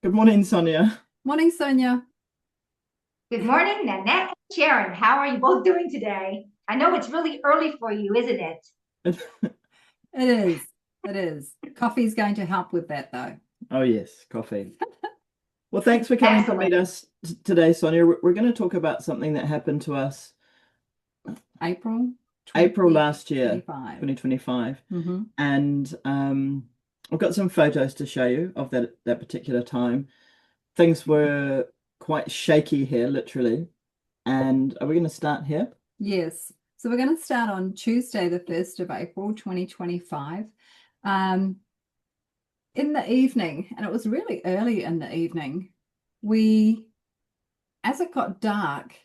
Good morning, Sonja. Morning, Sonja. Good morning, Nanette and Sharon. How are you both doing today? I know it's really early for you, isn't it? It is. It is. Coffee's going to help with that, though. Oh, yes, coffee. Well, thanks for coming to Excellent. meet us today, Sonja. We're going to talk about something that happened to us April April last year, 2025. 2025. Mm-hmm. And I've got some photos to show you of that particular time. Things were quite shaky here, literally. And are we going to start here? Yes. So we're going to start on Tuesday, the 1st of April, 2025. Um, in the evening, and it was really early in the evening, as it got dark,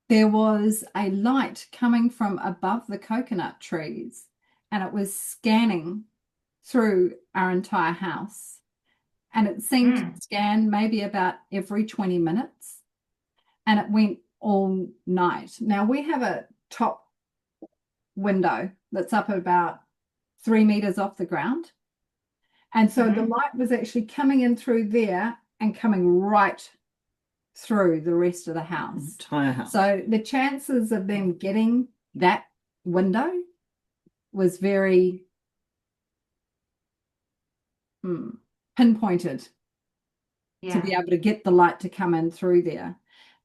there was a light coming from above the coconut trees, and it was scanning through our entire house. And it seemed to scan maybe about every 20 minutes, and it went all night. Now, we have a top window that's up about 3 meters off the ground. And so the light was actually coming in through there and coming right through the rest of the house. Entire house. So the chances of them getting that window was very pinpointed to be able to get the light to come in through there.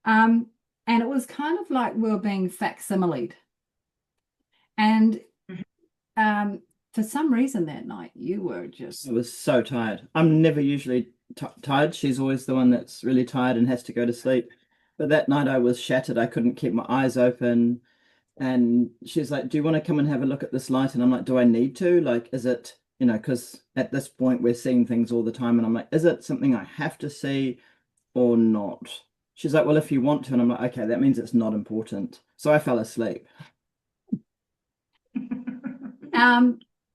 And it was kind of like we were being facsimiled. And for some reason that night, you were just... I was so tired. I'm never usually tired. She's always the one that's really tired and has to go to sleep. But that night I was shattered. I couldn't keep my eyes open. And she's like, do you want to come and have a look at this light? And I'm like, do I need to? Like, is it, because at this point we're seeing things all the time. And I'm like, is it something I have to see or not? She's like, well, if you want to. And I'm like, okay, that means it's not important. So I fell asleep.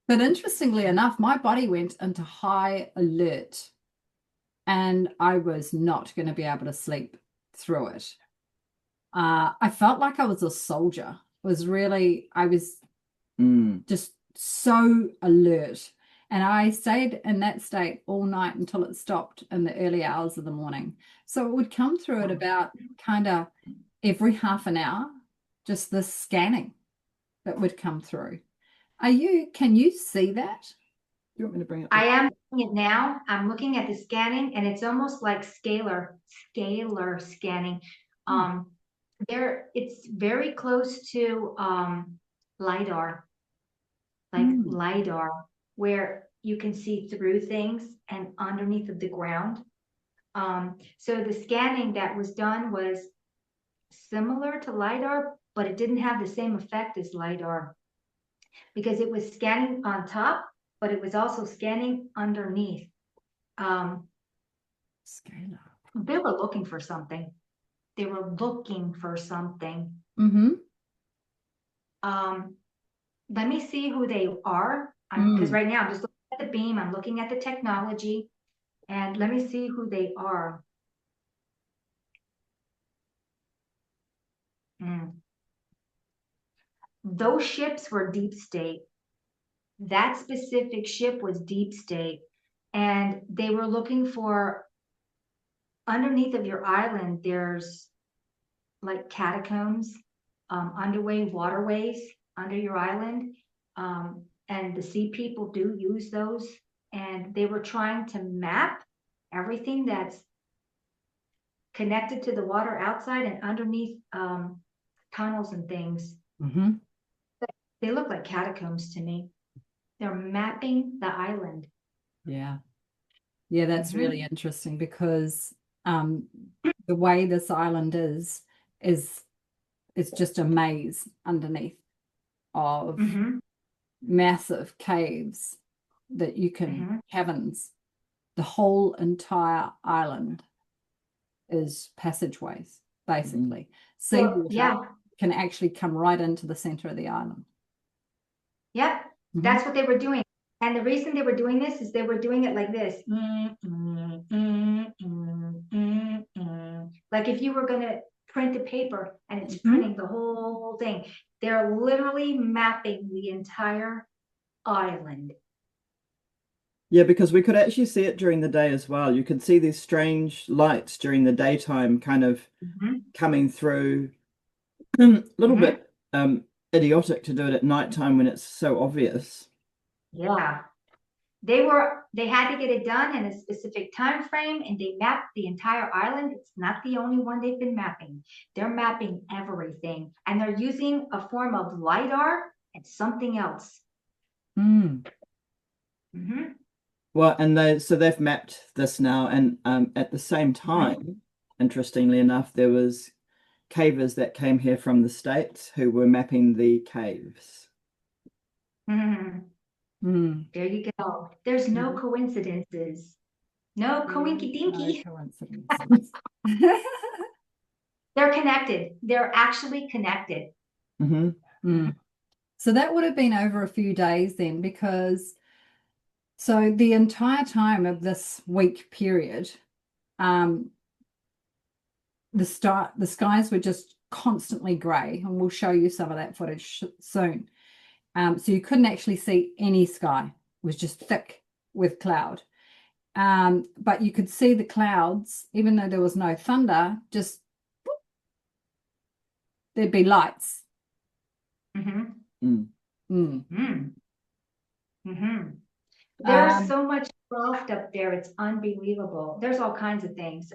But interestingly enough, my body went into high alert and I was not going to be able to sleep through it. I felt like I was a soldier. I was just so alert. And I stayed in that state all night until it stopped in the early hours of the morning. So it would come through at about kind of every half an hour, just this scanning that would come through. Can you see that? You want me to bring it? I am seeing it now. I'm looking at the scanning and it's almost like scalar scanning. It's very close to LiDAR, LiDAR, where you can see through things and underneath of the ground. So the scanning that was done was similar to LiDAR, but it didn't have the same effect as LiDAR because it was scanning on top, but it was also scanning underneath. Scalar. They were looking for something. Mm-hmm. Let me see who they are, because right now I'm just looking at the beam, I'm looking at the technology, and let me see who they are. Those ships were deep state. That specific ship was deep state, and they were looking for underneath of your island. There's like catacombs, underway waterways under your island, and the sea people do use those. And they were trying to map everything that's connected to the water outside and underneath tunnels and things. They look like catacombs to me. They're mapping the island. Yeah. Yeah, that's really interesting because the way this island is it's just a maze underneath of massive caves that you can caverns. The whole entire island is passageways, basically. Seawater can actually come right into the center of the island. Yep, that's what they were doing. And the reason they were doing this is they were doing it like this. Like if you were going to print a paper and it's printing the whole thing. They're literally mapping the entire island. Yeah, because we could actually see it during the day as well. You could see these strange lights during the daytime kind of Hmm. coming through. A little Hmm. bit idiotic to do it at nighttime when it's so obvious. Yeah. They had to get it done in a specific time frame, and they mapped the entire island. It's not the only one they've been mapping. They're mapping everything, and they're using a form of lidar and something else. Mm. Hmm. Well, and they've mapped this now, and at the same time, interestingly enough, there was cavers that came here from the States who were mapping the caves. Hmm. Mm. There you go. There's no Mhm. coincidences. No coinky No dinky. coincidences. They're connected. They're actually connected. Hmm. Mm. So that would have been over a few days then, because so the entire time of this week period, um, the skies were just constantly grey, and we'll show you some of that footage soon. So you couldn't actually see any sky; it was just thick with cloud. But you could see the clouds, even though there was no thunder, just there'd be lights. Hmm. Mm. Mm. Hmm. Hmm. There's Um, so much craft up there. It's unbelievable. There's all kinds of things.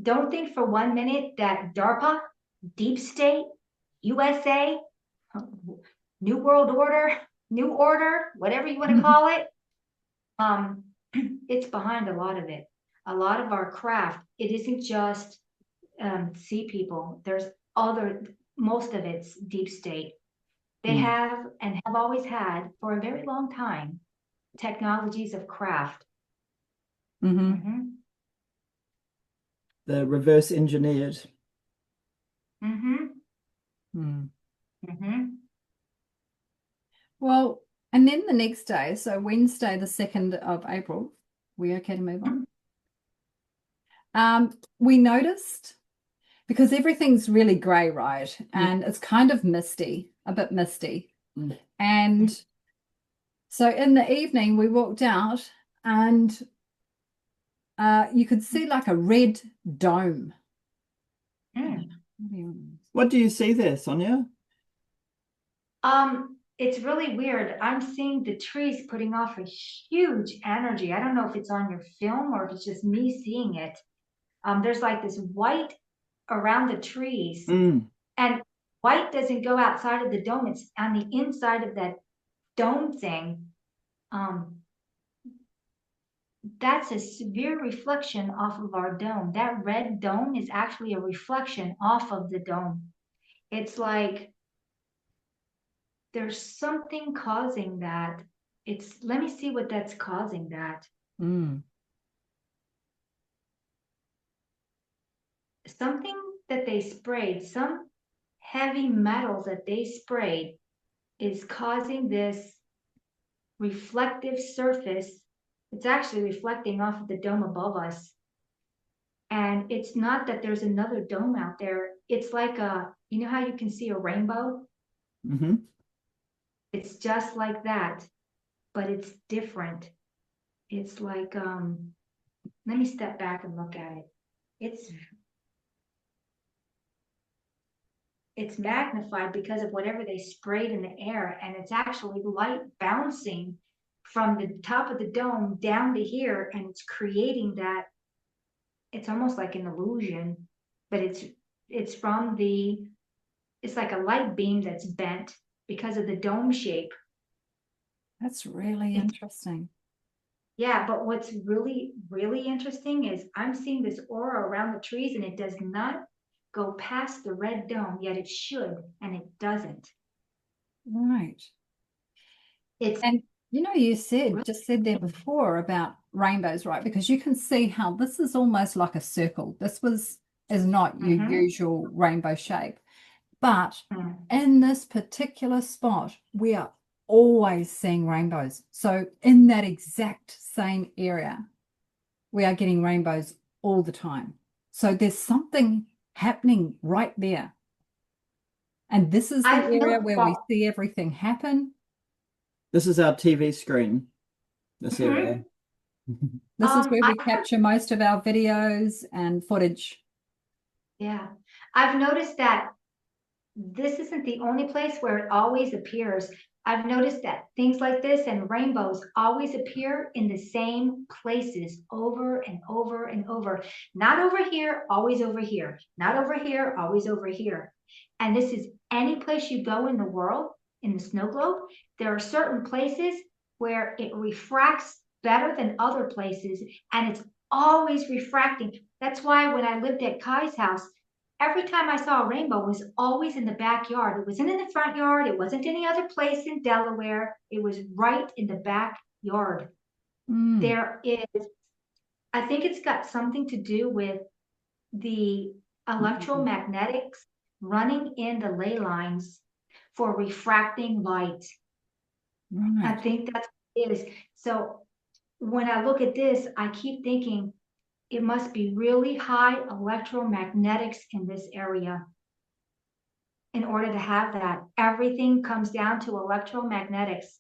Don't think for 1 minute that DARPA, Deep State, USA, New World Order, New Order, whatever you want to call it, um, it's behind a lot of it. A lot of our craft, it isn't just sea people. There's other, most of it's deep state. They Mm. have and have always had for a very long time technologies of craft. mhm. Mm-hmm. The reverse engineered. Mm-hmm. Mm. Mm-hmm. Well, and then the next day, so Wednesday, the 2nd of April, we okay to move on? We noticed because everything's really grey, right? Yeah. And it's kind of misty, a bit misty. Mm. And so in the evening, we walked out and you could see like a red dome. Mm. What do you see there, Sonja? It's really weird. I'm seeing the trees putting off a huge energy. I don't know if it's on your film or if it's just me seeing it. There's like this white around the trees, Mm. and white doesn't go outside of the dome. It's on the inside of that dome thing. Um, that's a severe reflection off of our dome. That red dome is actually a reflection off of the dome. It's like there's something causing that. Let me see what that's causing that. Mm. Something that they sprayed, some heavy metals that they sprayed is causing this reflective surface. It's actually reflecting off of the dome above us. And it's not that there's another dome out there. It's like you know how you can see a rainbow? Hmm. It's just like that, but it's different. It's like, let me step back and look at it. It's it's magnified because of whatever they sprayed in the air, and it's actually light bouncing from the top of the dome down to here, and it's creating that. It's almost like an illusion, but it's from the it's like a light beam that's bent because of the dome shape. That's really It's interesting. Yeah, but what's really, really interesting is I'm seeing this aura around the trees, and it does not go past the red dome, yet it should, and it doesn't. Right. It's And you really, just said there before about rainbows, right? Because you can see how this is almost like a circle. Is not your mm-hmm, usual rainbow shape. But mm, in this particular spot, we are always seeing rainbows. So in that exact same area, we are getting rainbows all the time. So there's something happening right there. And this is the I've area noticed where that. we see everything happen. This is our TV screen. this Mhm. area. This is where I we capture most of our videos and footage. Yeah, I've noticed that this isn't the only place where it always appears. I've noticed that things like this and rainbows always appear in the same places over and over and over. Not over here, always over here. Not over here, always over here. And this is any place you go in the world, in the snow globe, there are certain places where it refracts better than other places, and it's always refracting. That's why when I lived at Kai's house, every time I saw a rainbow, it was always in the backyard. It wasn't in the front yard. It wasn't any other place in Delaware. It was right in the backyard. Mm. There is, I think it's got something to do with the electromagnetics running in the ley lines for refracting light. I Right. think that's what it is. So when I look at this, I keep thinking it must be really high electromagnetics in this area in order to have that. Everything comes down to electromagnetics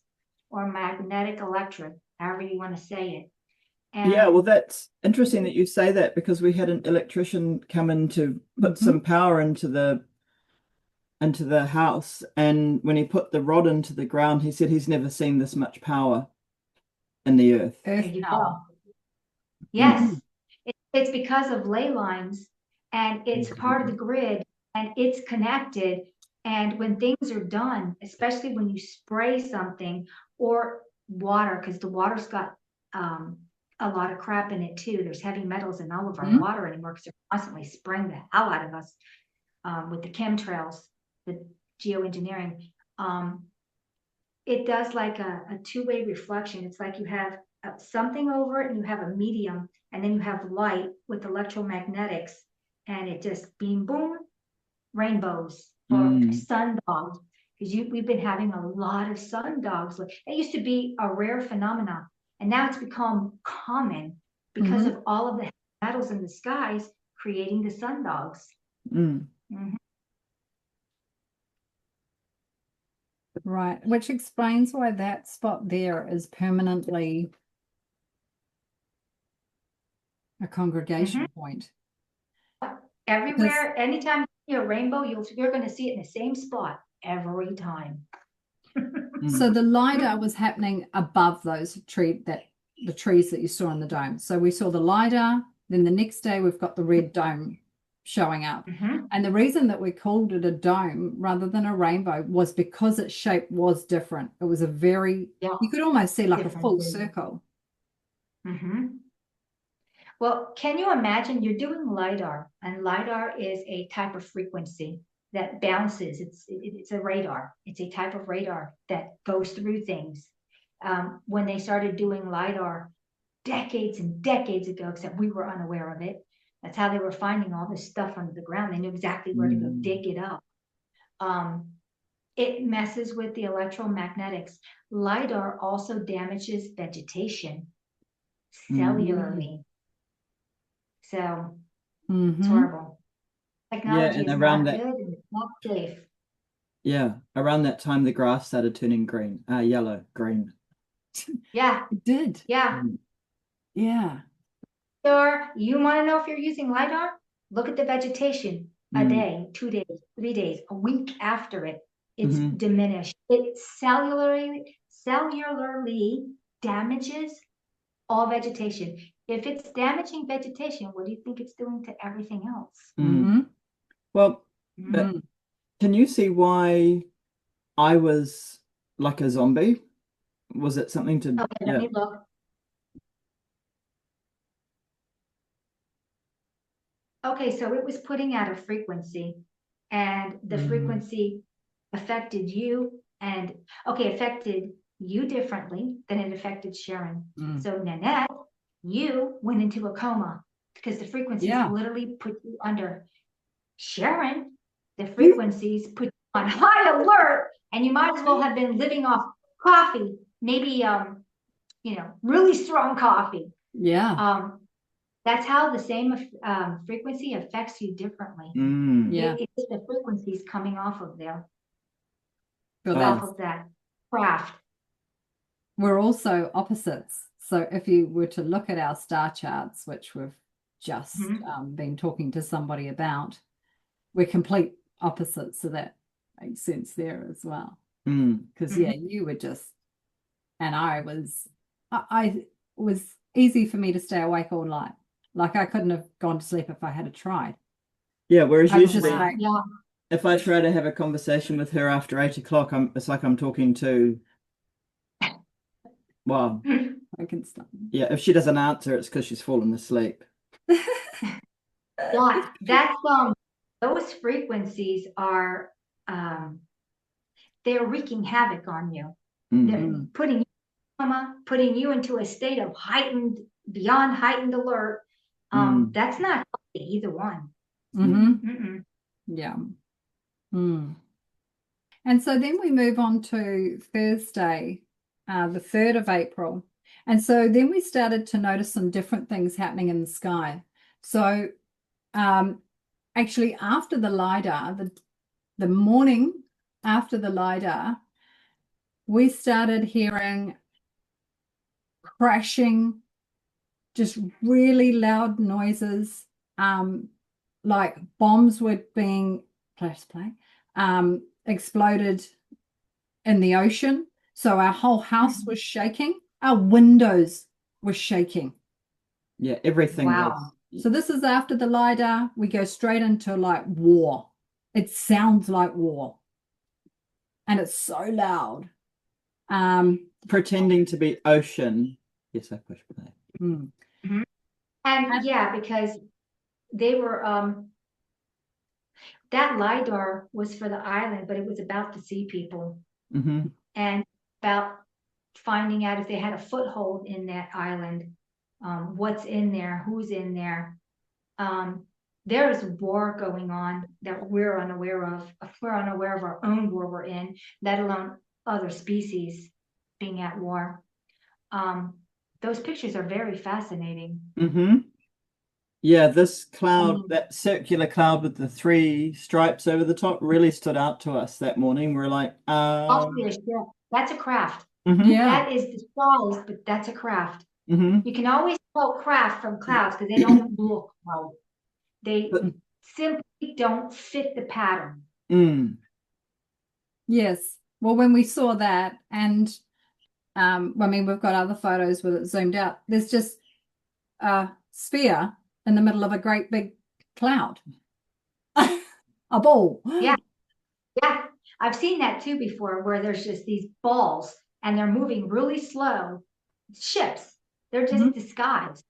or magnetic electric, however you want to say it. Yeah, And well, that's interesting that you say that because we had an electrician come in to put Mm-hmm. some power into the house, and when he put the rod into the ground, he said he's never seen this much power in the earth. there Earth you power. go. Mm. Yes, it's because of ley lines and it's part of the grid and it's connected. And when things are done, especially when you spray something or water, because the water's got a lot of crap in it too. There's heavy metals in all of our Mhm. water anymore because they're constantly spraying the hell out of us with the chemtrails, the geoengineering. It does like a two-way reflection. It's like you have something over it and you have a medium, and then you have light with electromagnetics, and it just beam boom, rainbows or Mm. sun dogs. Because we've been having a lot of sun dogs. It used to be a rare phenomenon, and now it's become common because Mhm. of all of the metals in the skies creating the sun dogs. Mm. Mhm. Right. Which explains why that spot there is permanently a congregation point. Because Everywhere, anytime you see a rainbow, you're going to see it in the same spot every time. so Mm. the LiDAR was happening above those the trees that you saw in the dome. So we saw the LiDAR, then the next day we've got the red dome showing up. Mhm. And the reason that we called it a dome rather than a rainbow was because its shape was different. It was Yeah, you could almost see like a different full ways. circle. Mhm. Well, can you imagine you're doing LiDAR, and LiDAR is a type of frequency that bounces. It's a radar. It's a type of radar that goes through things. When they started doing LiDAR decades and decades ago, except we were unaware of it, that's how they were finding all this stuff under the ground. They knew exactly where to go Mm. dig it up. It messes with the electromagnetics. LiDAR also damages vegetation Mm. cellularly. So it's Mm-hmm. horrible. Yeah, Technology and is around not that, good and it's not safe. yeah, around that time, the grass started turning green, yellow, green. Yeah, It did. yeah. Mm. Yeah. Or you want to know if you're using LiDAR? Look at the vegetation a Mm. day, 2 days, 3 days, a week after it. It's Mhm. diminished. It cellularly damages all vegetation. If it's damaging vegetation, what do you think it's doing to everything else? Mm. Mm-hmm. Well, Mhm. can you see why I was like a zombie? Was it something to, Okay, let yeah. me look. Okay, so it was putting out a frequency, and the Mm. frequency affected you and affected you differently than it affected Sharon. Mm. So Nanette, you went into a coma because the frequencies Yeah. literally put you under. Sharon, the frequencies put you on high alert, and you might as well have been living off coffee, maybe really strong coffee. Yeah. That's how the same frequency affects you differently. Mm. Yeah. It's the frequencies coming off of there, Feel Oh, off that of that craft. we're also opposites. So if you were to look at our star charts, which we've just Mhm. been talking to somebody about, we're complete opposites, so that makes sense there as well. Mm. Because Mhm. you were just, and I was easy for me to stay awake all night. Like I couldn't have gone to sleep if I had tried. Yeah, whereas I was just usually like, Yeah. if I try to have a conversation with her after 8 o'clock, it's like I'm talking to, well, I can stop. yeah, if she doesn't answer, it's because she's fallen asleep. Yeah, that's those frequencies are um they're wreaking havoc on you. Mm. They're putting you, putting you into a state of beyond heightened alert. Mm. That's not healthy, either one. Mm-hmm. Mm-mm. Yeah. Mm. And so then we move on to Thursday, the 3rd of April. And so then we started to notice some different things happening in the sky. So actually after the LIDAR, the morning after the LIDAR, we started hearing crashing, just really loud noises, like bombs were being exploded in the ocean. So our whole house was shaking. Our windows were shaking. Yeah, everything was. Wow. So this is after the LIDAR. We go straight into like war. It sounds like war. And it's so loud. Pretending to be ocean. Yes, I push play. Mm. Mhm. And yeah, because they were that LIDAR was for the island, but it was about the sea people Mm-hmm. and about finding out if they had a foothold in that island, what's in there, who's in there. There is war going on that we're unaware of. We're unaware of our own war we're in, let alone other species being at war. Those pictures are very fascinating. Mm-hmm. Yeah, this cloud, Mm. that circular cloud with the 3 stripes over the top really stood out to us that morning. We're like, Possibly a ship. That's a craft. mm-hmm, Yeah. That is the size, but that's a craft. mm-hmm. You can always tell craft from clouds because they don't look right. They But, simply don't fit the pattern. mm, Yes. Well, when we saw that, and I mean, we've got other photos with it zoomed out. There's just a sphere in the middle of a great big cloud, a ball. Yeah, yeah. I've seen that too before, where there's just these balls and they're moving really slow. Ships. They're just Mhm. disguised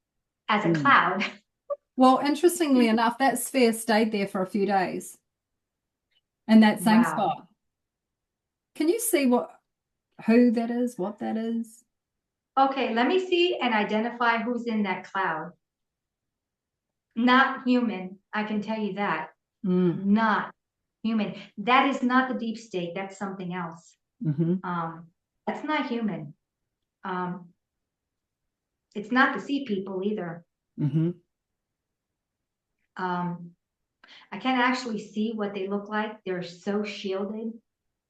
as a mm. cloud. Well, interestingly enough, that sphere stayed there for a few days in that same Wow. spot. Can you see who that is, what that is? Okay, let me see and identify who's in that cloud. Not human, I can tell you that. Mm. Not human. That is not the deep state. That's something else. Mm-hmm. That's not human. Um, it's not the sea people either. Mm-hmm. I can't actually see what they look like. They're so shielded,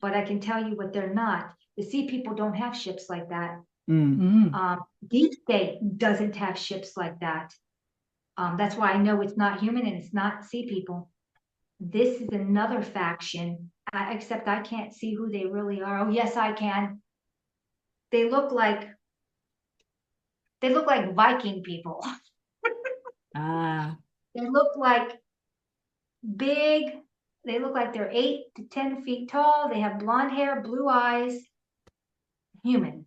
but I can tell you what they're not. The sea people don't have ships like that. Mm. Mm. Deep state doesn't have ships like that. That's why I know it's not human and it's not sea people. This is another faction, except I can't see who they really are. Oh, yes, I can. They look like Viking people. Ah. They look like big. They look like they're 8 to 10 feet tall. They have blonde hair, blue eyes. Human.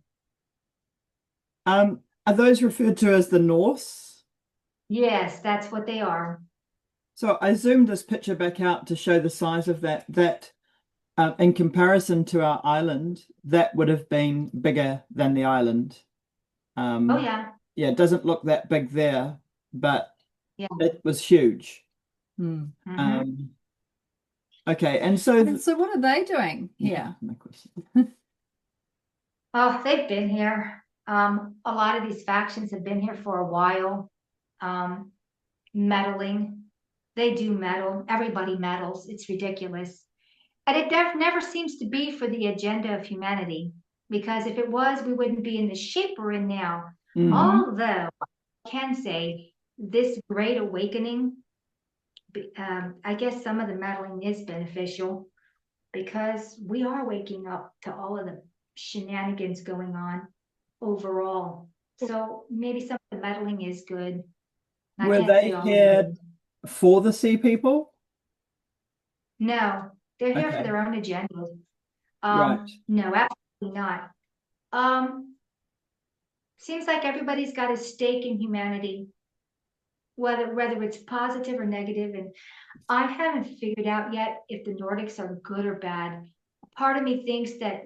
Are those referred to as the Norse? Yes, that's what they are. So I zoomed this picture back out to show the size of that in comparison to our island, that would have been bigger than the island. Oh yeah, Yeah, it doesn't look that big there, but yeah. it was huge. Mm. Mhm. Okay, and so And so what are they doing here? my question. Oh, they've been here. A lot of these factions have been here for a while. Meddling. They do meddle. Everybody meddles. It's ridiculous. And it never seems to be for the agenda of humanity. Because if it was, we wouldn't be in the shape we're in now. Mm. Although I can say this great awakening, I guess some of the meddling is beneficial because we are waking up to all of the shenanigans going on overall. So maybe some of the meddling is good. I Were can't say they all of it here is. for the sea people? No, they're here for Okay, their own agendas. right. No, absolutely not. Um, Seems like everybody's got a stake in humanity, whether it's positive or negative, and I haven't figured out yet if the Nordics are good or bad. Part of me thinks that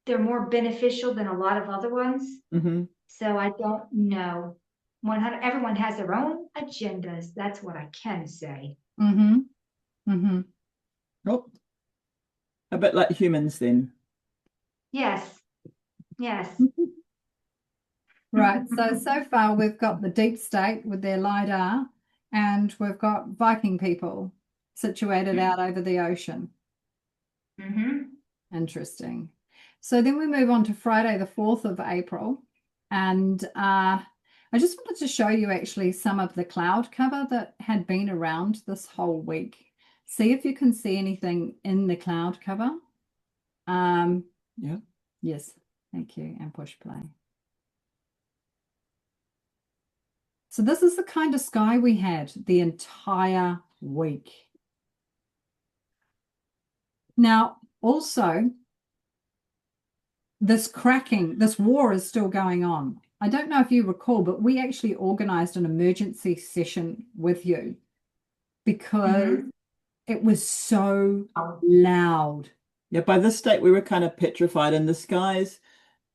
they're more beneficial than a lot of other ones, Mm-hmm. so I don't know. 100, everyone has their own agendas. That's what I can say. Mm-hmm. Mm-hmm. Oh, a bit like humans then. Yes, yes. Right. So far we've got the deep state with their LiDAR, and we've got Viking people situated out over the ocean. Mm-hmm. Interesting. So then we move on to Friday, the 4th of April. And I just wanted to show you actually some of the cloud cover that had been around this whole week. See if you can see anything in the cloud cover. Yeah. Yes, thank you. And push play. So this is the kind of sky we had the entire week. Now, also, this cracking, this war is still going on. I don't know if you recall, but we actually organized an emergency session with you because it was so loud. Yeah, by this state we were kind of petrified, and the skies,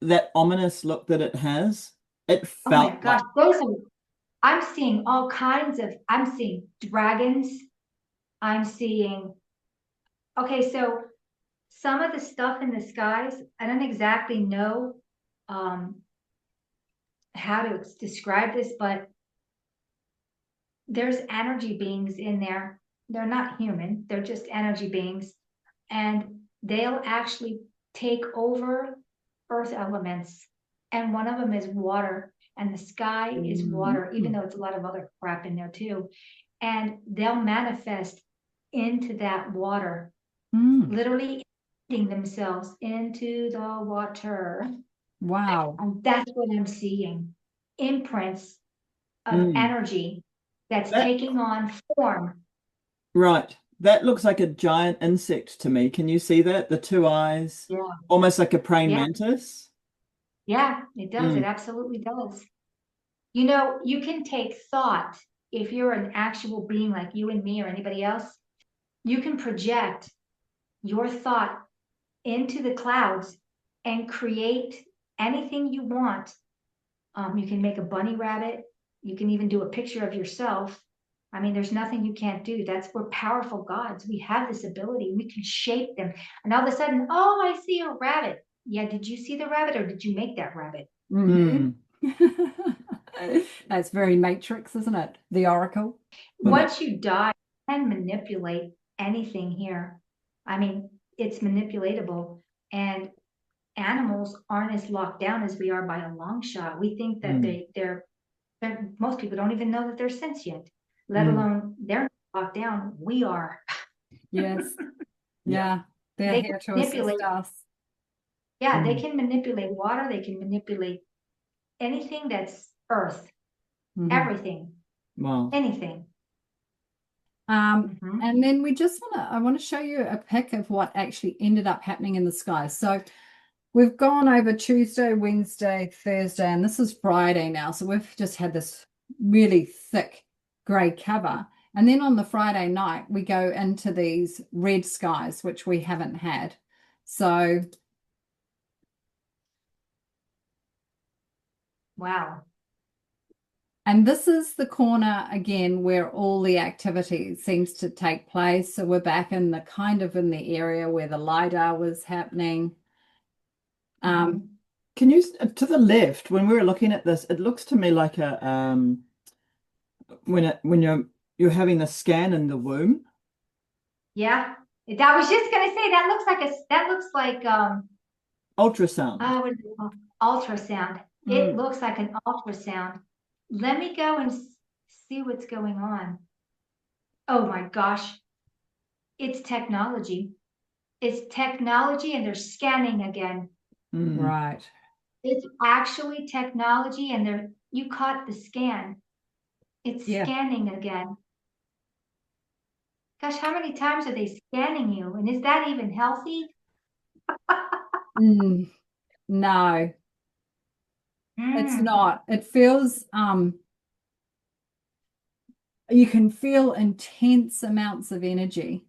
that ominous look that it has, it Oh my felt gosh, like, those are, I'm seeing all kinds of, I'm seeing dragons. I'm seeing, okay, so some of the stuff in the skies, I don't exactly know um, how to describe this, but there's energy beings in there. They're not human, they're just energy beings. And they'll actually take over earth elements. And one of them is water, and the sky is water, even though it's a lot of other crap in there too. And they'll manifest into that water, literally emptying themselves into the water. Wow. And that's what I'm seeing. Imprints of mm. energy that's That taking on form. right. That looks like a giant insect to me. Can you see that? The two eyes, Yeah. almost like a praying Yeah. mantis. Yeah, it does. It Mm. absolutely does. You know, you can take thought if you're an actual being like you and me or anybody else, you can project your thought into the clouds and create anything you want. You can make a bunny rabbit. You can even do a picture of yourself. I mean, there's nothing you can't do. We're powerful gods. We have this ability. We can shape them. And all of a sudden, oh, I see a rabbit. Yeah, did you see the rabbit or did you make that rabbit? Mm. That's very Matrix, isn't it? The Oracle. Well, that, Once you die, you can manipulate anything here. I mean, it's manipulatable. And animals aren't as locked down as we are by a long shot. We think that mm. most people don't even know that they're sentient, let Mm. alone they're locked down. We are. Yes. Yeah. Yeah. They're They can here to manipulate, assist us. yeah, they Mm. can manipulate water, they can manipulate anything that's earth, Mhm. everything, Wow. anything. And then I want to show you a pic of what actually ended up happening in the sky. So we've gone over Tuesday, Wednesday, Thursday, and this is Friday now. So we've just had this really thick grey cover. And then on the Friday night, we go into these red skies, which we haven't had. So, Wow. and this is the corner again where all the activity seems to take place. So we're back in the kind of in the area where the LiDAR was happening. Can you, to the left, when we were looking at this, it looks to me like a when you're having the scan in the womb. Yeah. I was just gonna say that looks like Ultrasound. what is it called? Ultrasound. It looks like an ultrasound. Let me go and see what's going on. Oh my gosh, it's technology. It's technology and they're scanning again. Right. It's actually technology and you caught the scan. It's Yeah. scanning again. Gosh, how many times are they scanning you? And is that even healthy? No, it's not. It feels you can feel intense amounts of energy,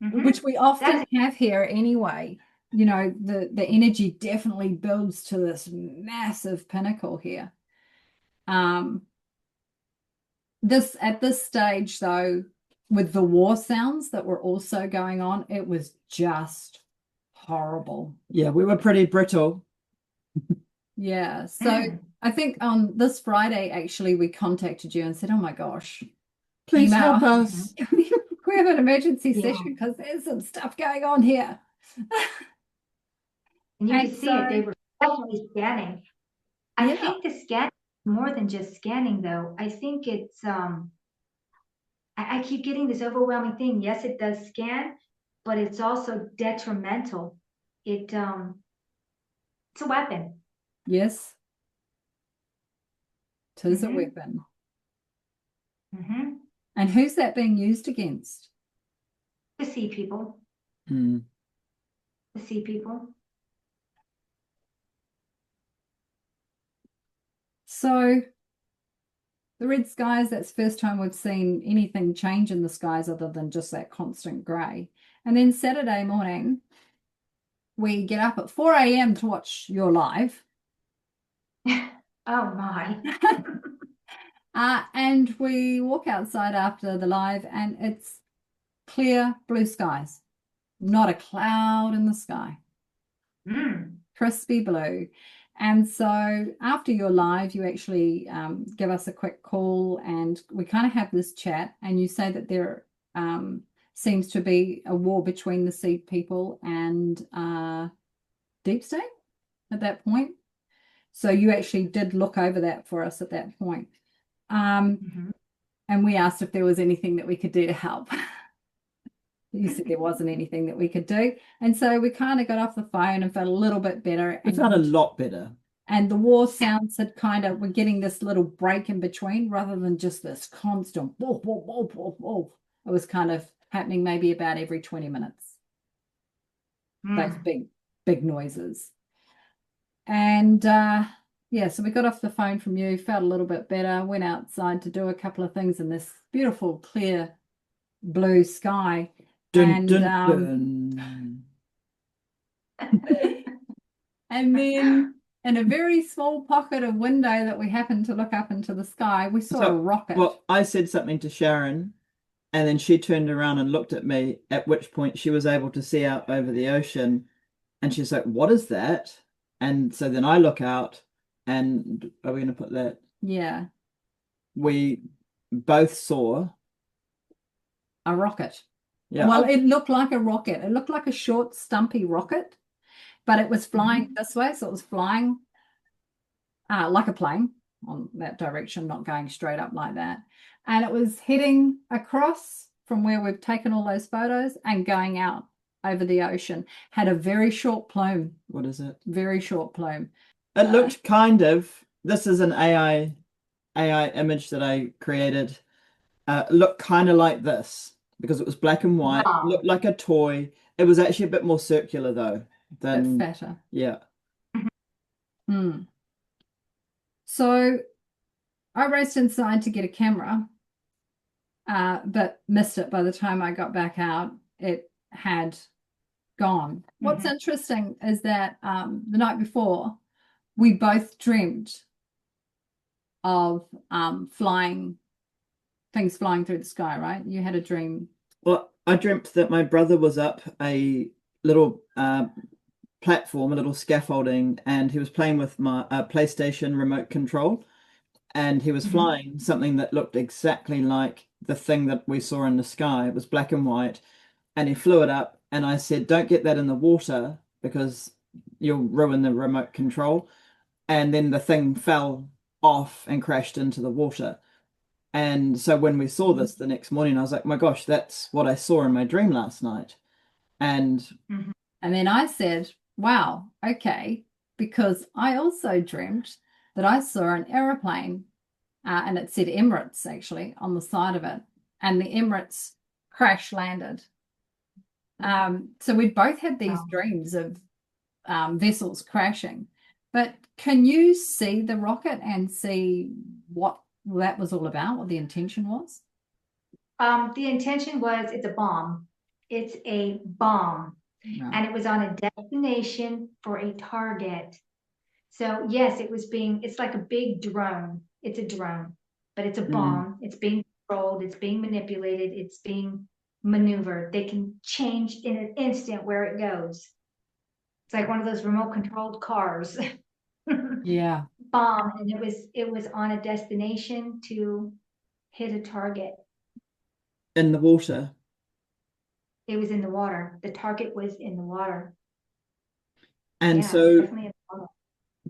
which we often have here anyway. You know, the energy definitely builds to this massive pinnacle here. At this stage, though, with the war sounds that were also going on, it was just horrible. Yeah, we were pretty brittle. Yeah. So I think on this Friday, actually, we contacted you and said, oh my gosh, Please help us. We have an emergency session because there's some stuff going on here. And you can see it. They were definitely scanning. I think the scan more than just scanning, though. I think it's I keep getting this overwhelming thing. Yes, it does scan, but it's also detrimental. It's a weapon. Yes. It is a weapon. And who's that being used against? To see people. To see people. So the red skies, that's the first time we've seen anything change in the skies other than just that constant grey. And then Saturday morning, we get up at 4 a.m. to watch your live. Oh my. And we walk outside after the live and it's clear blue skies, not a cloud in the sky. Crispy blue. And so after your live, you actually give us a quick call and we kind of have this chat and you say that there seems to be a war between the Seed People and Deep State at that point. So you actually did look over that for us at that point. And we asked if there was anything that we could do to help. You said there wasn't anything that we could do. And so we kind of got off the phone and felt a little bit better. We felt a lot better. And the war sounds had we're getting this little break in between rather than just this constant whoa, whoa, whoa, whoa, whoa. It was kind of happening maybe about every 20 minutes. Those big noises. And so we got off the phone from you, felt a little bit better, went outside to do a couple of things in this beautiful, clear blue sky. And then in a very small pocket of window that we happened to look up into the sky, we saw a rocket. Well, I said something to Sharon, and then she turned around and looked at me, at which point she was able to see out over the ocean. And she's like, what is that? And so then I look out, and are we going to put that? Yeah. We both saw a rocket. Yeah. Well, it looked like a rocket. It looked like a short, stumpy rocket, but it was flying this way. So it was flying like a plane on that direction, not going straight up like that. And it was heading across from where we've taken all those photos and going out over the ocean. Had a very short plume. What is it? Very short plume. It looked kind of, this is an AI image that I created. Looked kind of like this because it was black and white. Looked like a toy. It was actually a bit more circular though. A bit fatter. Yeah. So I raced inside to get a camera, but missed it by the time I got back out. It had gone. What's interesting is that the night before, we both dreamt of things flying through the sky, right? You had a dream. Well, I dreamt that my brother was up a little platform, a little scaffolding, and he was playing with my PlayStation remote control, and he was flying something that looked exactly like the thing that we saw in the sky. It was black and white, and he flew it up, and I said, don't get that in the water because you'll ruin the remote control. And then the thing fell off and crashed into the water. And so when we saw this the next morning, I was like, my gosh, that's what I saw in my dream last night. And Mhm. And then I said, wow, okay, because I also dreamt that I saw an aeroplane and it said Emirates actually on the side of it, and the Emirates crash landed. So we both had these Wow. dreams of vessels crashing. But can you see the rocket and see what that was all about, what the intention was? The intention was it's a bomb. It's a bomb. No. And it was on a destination for a target. So yes, it's like a big drone. It's a drone, but it's a mm, bomb. It's being controlled. It's being manipulated. It's being maneuvered. They can change in an instant where it goes. It's like one of those remote controlled cars. Yeah. Bomb. And it was on a destination to hit a target. in the water. It was in the water. The target was in the water. And Yeah, it was so definitely in the water.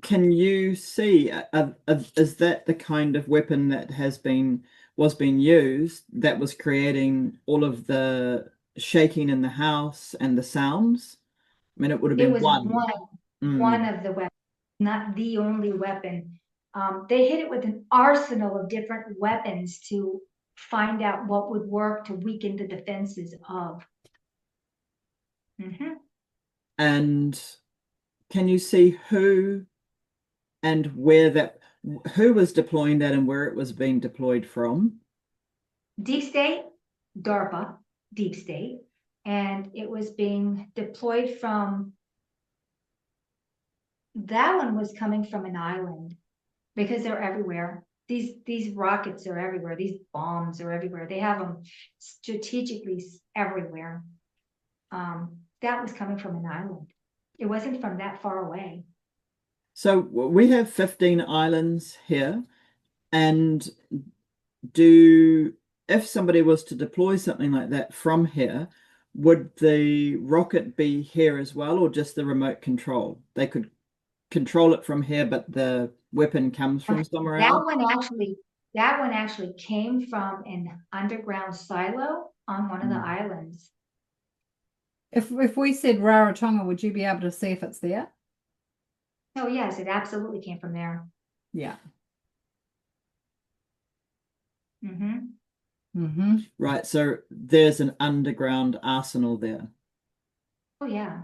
can you see, is that the kind of weapon that was being used that was creating all of the shaking in the house and the sounds? I mean, it would have It been was one. one Mm. of the weapons, not the only weapon. They hit it with an arsenal of different weapons to find out what would work to weaken the defenses of. Mhm. And can you see who and where who was deploying that and where it was being deployed from? Deep State, DARPA, Deep State, and it was being deployed from, that one was coming from an island because they're everywhere. These rockets are everywhere. These bombs are everywhere. They have them strategically everywhere. That was coming from an island. It wasn't from that far away. So we have 15 islands here, and do if somebody was to deploy something like that from here, would the rocket be here as well, or just the remote control? They could control it from here, but the weapon comes from somewhere That else. one actually, that one actually came from an underground silo on one of the Mm. islands. If we said Rarotonga, would you be able to see if it's there? Oh yes, it absolutely came from there. Yeah. Mm-hmm. Mm-hmm. Right, so there's an underground arsenal there. Oh yeah.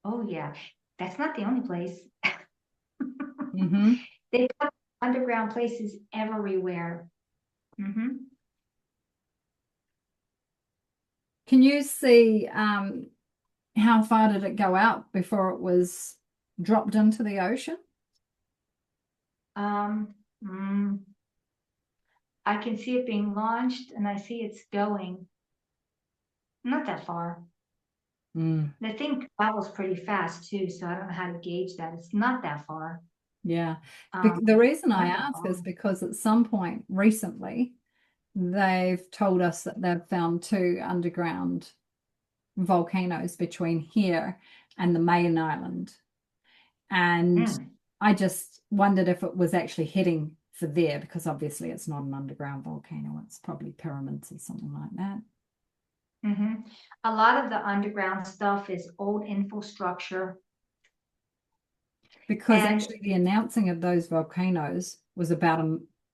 Oh yeah. That's not the only place. Mm-hmm. They've got underground places everywhere. Mm-hmm. Can you see how far did it go out before it was dropped into the ocean? Um, mm, I can see it being launched and I see it's going. Not that far. Mm, The thing travels pretty fast too, so I don't know how to gauge that. It's not that far. yeah. Um, The reason I not that ask far. is because at some point recently, they've told us that they've found two underground volcanoes between here and the main island. And Mm. I just wondered if it was actually heading for there, because obviously it's not an underground volcano, it's probably pyramids or something like that. Hmm. A lot of the underground stuff is old infrastructure. Because And actually the announcing of those volcanoes was about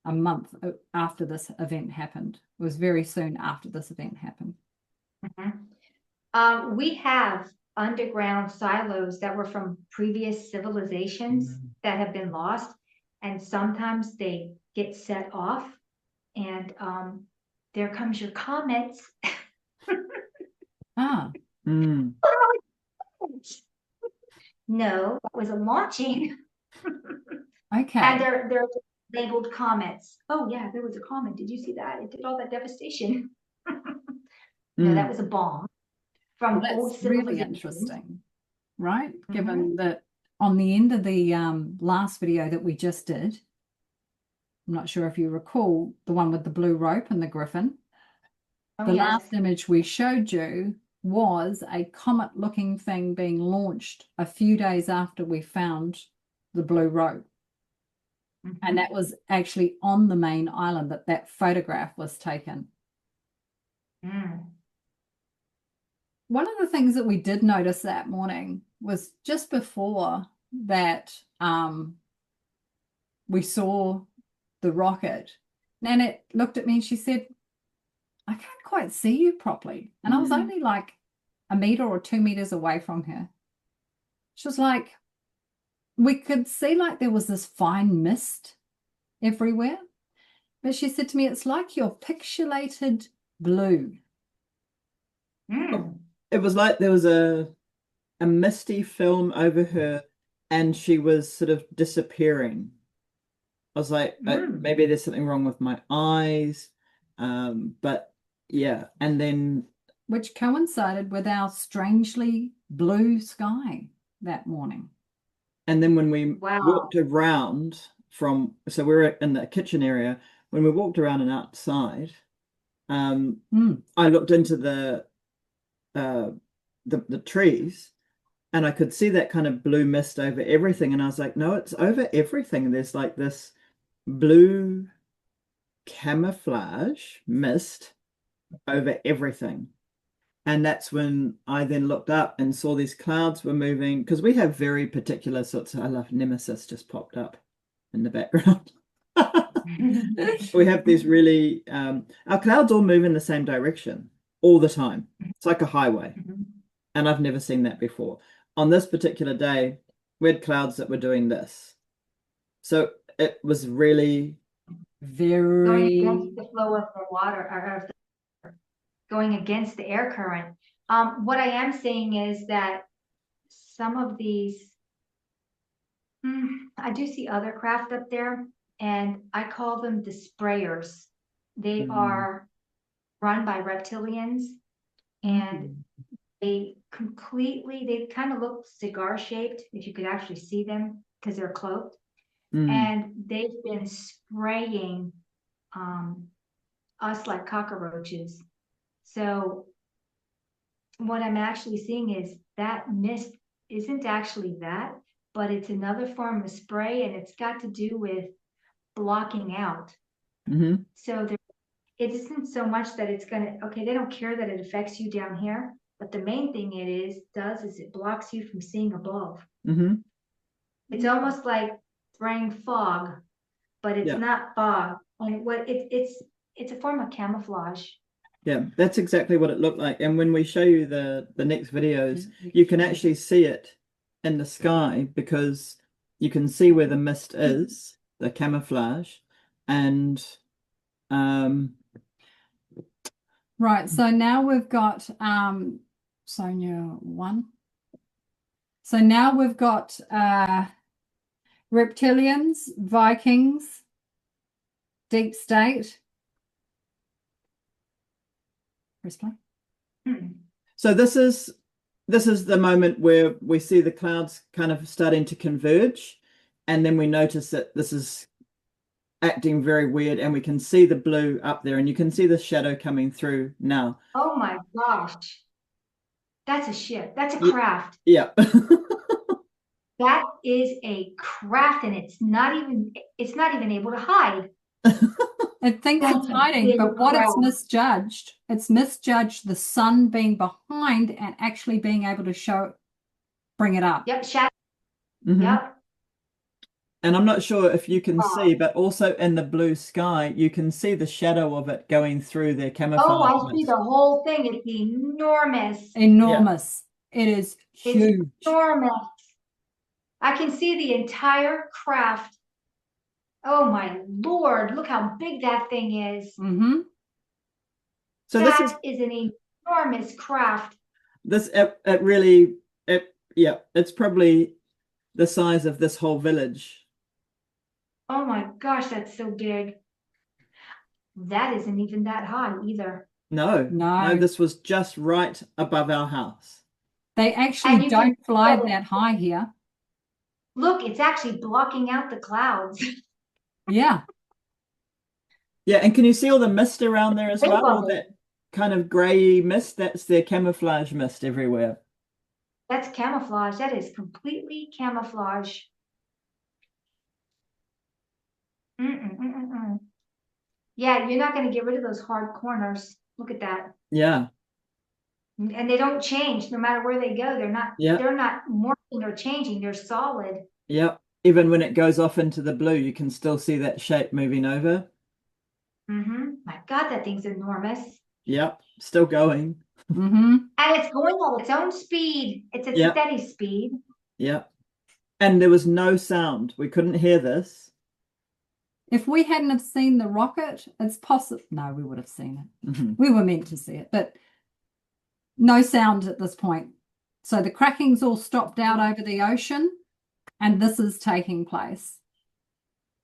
a month after this event happened. It was very soon after this event happened. we have underground silos that were from previous civilizations Mm. that have been lost. And sometimes they get set off. And there comes your comments. Ah, Mm. No, that was a launching. And okay. they're labeled comments. Oh yeah, there was a comment. Did you see that? It did all that devastation. No, that Mm. was a bomb Well, from old that's really civilizations. interesting, right? Mhm. Given that on the end of the last video that we just did, I'm not sure if you recall the one with the blue rope and the griffin. Oh The yes. last image we showed you was a comet-looking thing being launched a few days after we found the blue rope. And that was actually on the main island that photograph was taken. One of the things that we did notice that morning was just before that we saw the rocket, Nanette looked at me and she said, I can't quite see you properly. And I was only like 1 meter or 2 meters away from her. She was like, we could see like there was this fine mist everywhere. But she said to me, it's like your pixelated blue. It was like there was a misty film over her and she was sort of disappearing. I was like, maybe there's something wrong with my eyes. But yeah, and then which coincided with our strangely blue sky that morning. And then when we walked around so we were in the kitchen area, when we walked around and outside, I looked into the trees and I could see that kind of blue mist over everything. And I was like, no, it's over everything. There's like this blue camouflage mist over everything. And that's when I then looked up and saw these clouds were moving, because we have very particular sorts of, I love Nemesis just popped up in the background. We have these really, our clouds all move in the same direction all the time. It's like a highway. And I've never seen that before. On this particular day, we had clouds that were doing this. So it was really very going against the flow of the water, or going against the air current. What I am saying is that some of these, I do see other craft up there, and I call them the sprayers. They are run by reptilians, and they kind of look cigar shaped, if you could actually see them, because they're cloaked. And they've been spraying us like cockroaches. So what I'm actually seeing is that mist isn't actually that, but it's another form of spray, and it's got to do with blocking out. So it isn't so much that it's they don't care that it affects you down here, but the main thing it does is it blocks you from seeing above. It's almost like spraying fog, but it's not fog. And it's a form of camouflage. Yeah, that's exactly what it looked like. And when we show you the next videos, you can actually see it in the sky, because you can see where the mist is, the camouflage, and right. So now we've got Sonja 1. So now we've got reptilians, Vikings, deep state. Press play. So this is the moment where we see the clouds kind of starting to converge, and then we notice that this is acting very weird, and we can see the blue up there, and you can see the shadow coming through now. Oh my gosh. That's a ship. That's a craft. Yeah. That is a craft, and it's not even able to hide. It thinks it's hiding, but what it's misjudged. It's misjudged the sun being behind and actually being able to bring it up. Yep, shadow. Yep. And I'm not sure if you can see, but also in the blue sky, you can see the shadow of it going through their camouflage. Oh, I see the whole thing. It's enormous. Enormous. Yeah. It is huge. It's enormous. I can see the entire craft. Oh my Lord, look how big that thing is. So that is an enormous craft. It's probably the size of this whole village. Oh my gosh, that's so big. That isn't even that high either. No, this was just right above our house. They actually don't fly that high here. Look, it's actually blocking out the clouds. Yeah. Yeah, and can you see all the mist around there as well? kind of grey mist, that's their camouflage mist everywhere. That's camouflage. That is completely camouflage. Mm-mm-mm-mm. Yeah, you're not going to get rid of those hard corners. Look at that. Yeah, And they don't change no matter where they go. yeah, They're not morphing or changing. They're solid. yeah. Even when it goes off into the blue, you can still see that shape moving over. My God, that thing's enormous. Yep, still going. Mm-hmm. And it's going at its own speed. It's a Yep, steady speed. yep. And there was no sound. We couldn't hear this. If we hadn't have seen the rocket, it's possible. No, we would have seen it. Mm-hmm. We were meant to see it, but no sound at this point. So the cracking's all stopped out over the ocean, and this is taking place.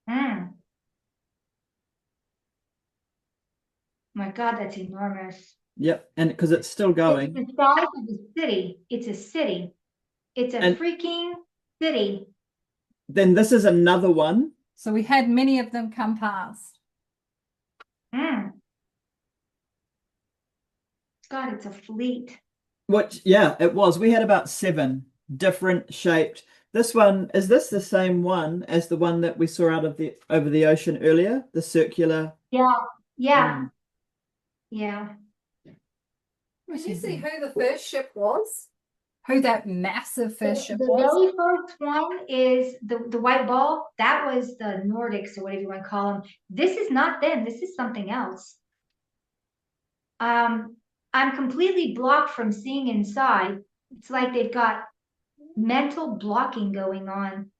Mm. My God, that's enormous. Yep, and because it's still It's going. the size of a city. It's a city. It's a And freaking city. then this is another one. So we had many of them come past. Mm. God, it's a fleet. Which, yeah, it was. We had about 7 different shaped. This one, is this the same one as the one that we saw out of the over the ocean earlier? The circular. Yeah, yeah, Mm. yeah. Did you see who the first ship was? Who that massive first ship The was? very first one is the white ball. That was the Nordics or whatever you want to call them. This is not them. This is something else. I'm completely blocked from seeing inside. It's like they've got mental blocking going on.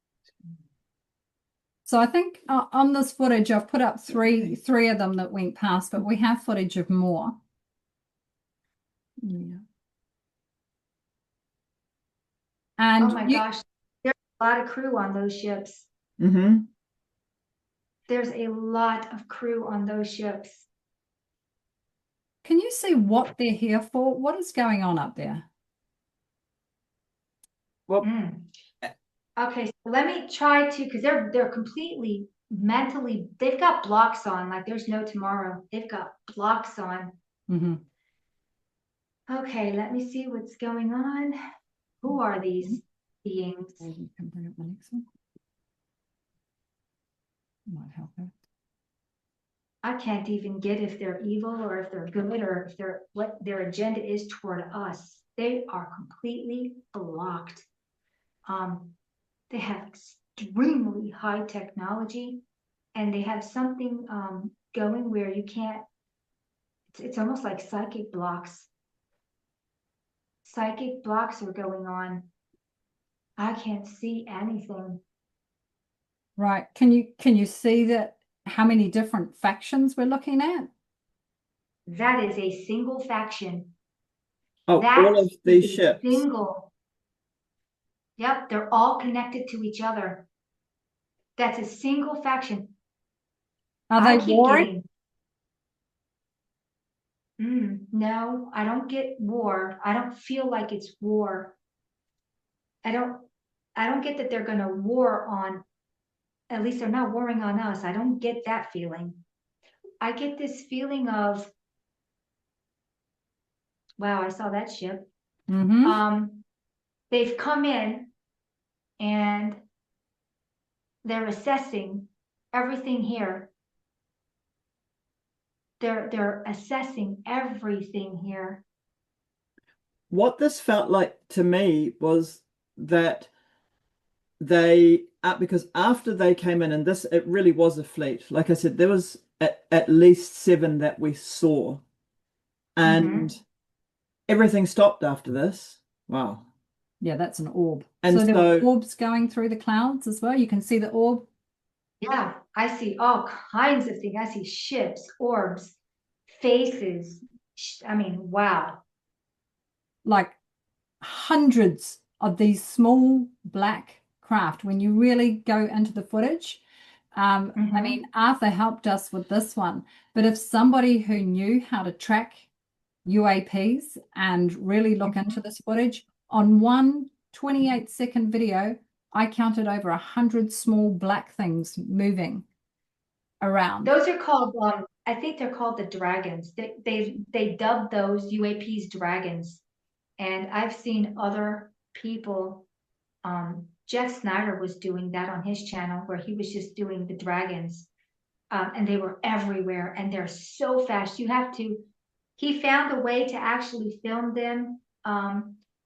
So I think on this footage, I've put up three of them that went past, but we have footage of more. Yeah. And Oh my gosh, there's a lot of crew on those ships. Mm-hmm. There's a lot of crew on those ships. can you see what they're here for? What is going on up there? Well, Okay, so let me try to, because they're completely mentally, they've got blocks on, like there's no tomorrow. They've got blocks on. Mm-hmm. Okay, let me see what's going on. Who are these beings? You can bring up the next one. Might help her. I can't even get if they're evil or if they're good or if they're what their agenda is toward us. They are completely blocked. They have extremely high technology, and they have something going where you can't. It's almost like psychic blocks. Psychic blocks are going on. I can't see anything. Right. Can you see that how many different factions we're looking at? That is a single faction. oh, all of these ships. Single. Yep, they're all connected to each other. That's a single faction. Are I they keep warring? no, I don't get war. I don't feel like it's war. I don't get that they're gonna war on, at least they're not warring on us. I don't get that feeling. I get this feeling of, wow, I saw that ship. Mm-hmm. They've come in and they're assessing everything here. They're assessing everything here. What this felt like to me was that they, because after they came in, and this, it really was a fleet. Like I said, there was at least 7 that we saw, and everything stopped after this. Wow. Yeah, that's an orb. And so there were orbs going through the clouds as well. You can see the orb. Yeah, I see all kinds of things. I see ships, orbs, faces. I mean, wow. Like hundreds of these small black craft. When you really go into the footage, I mean, Arthur helped us with this one, but if somebody who knew how to track UAPs and really look into this footage, on one 28-second video, I counted over 100 small black things moving around. Those are called I think they're called the dragons. They dubbed those UAPs dragons. And I've seen other people, Jeff Snyder was doing that on his channel where he was just doing the dragons. And they were everywhere and they're so fast. He found a way to actually film them,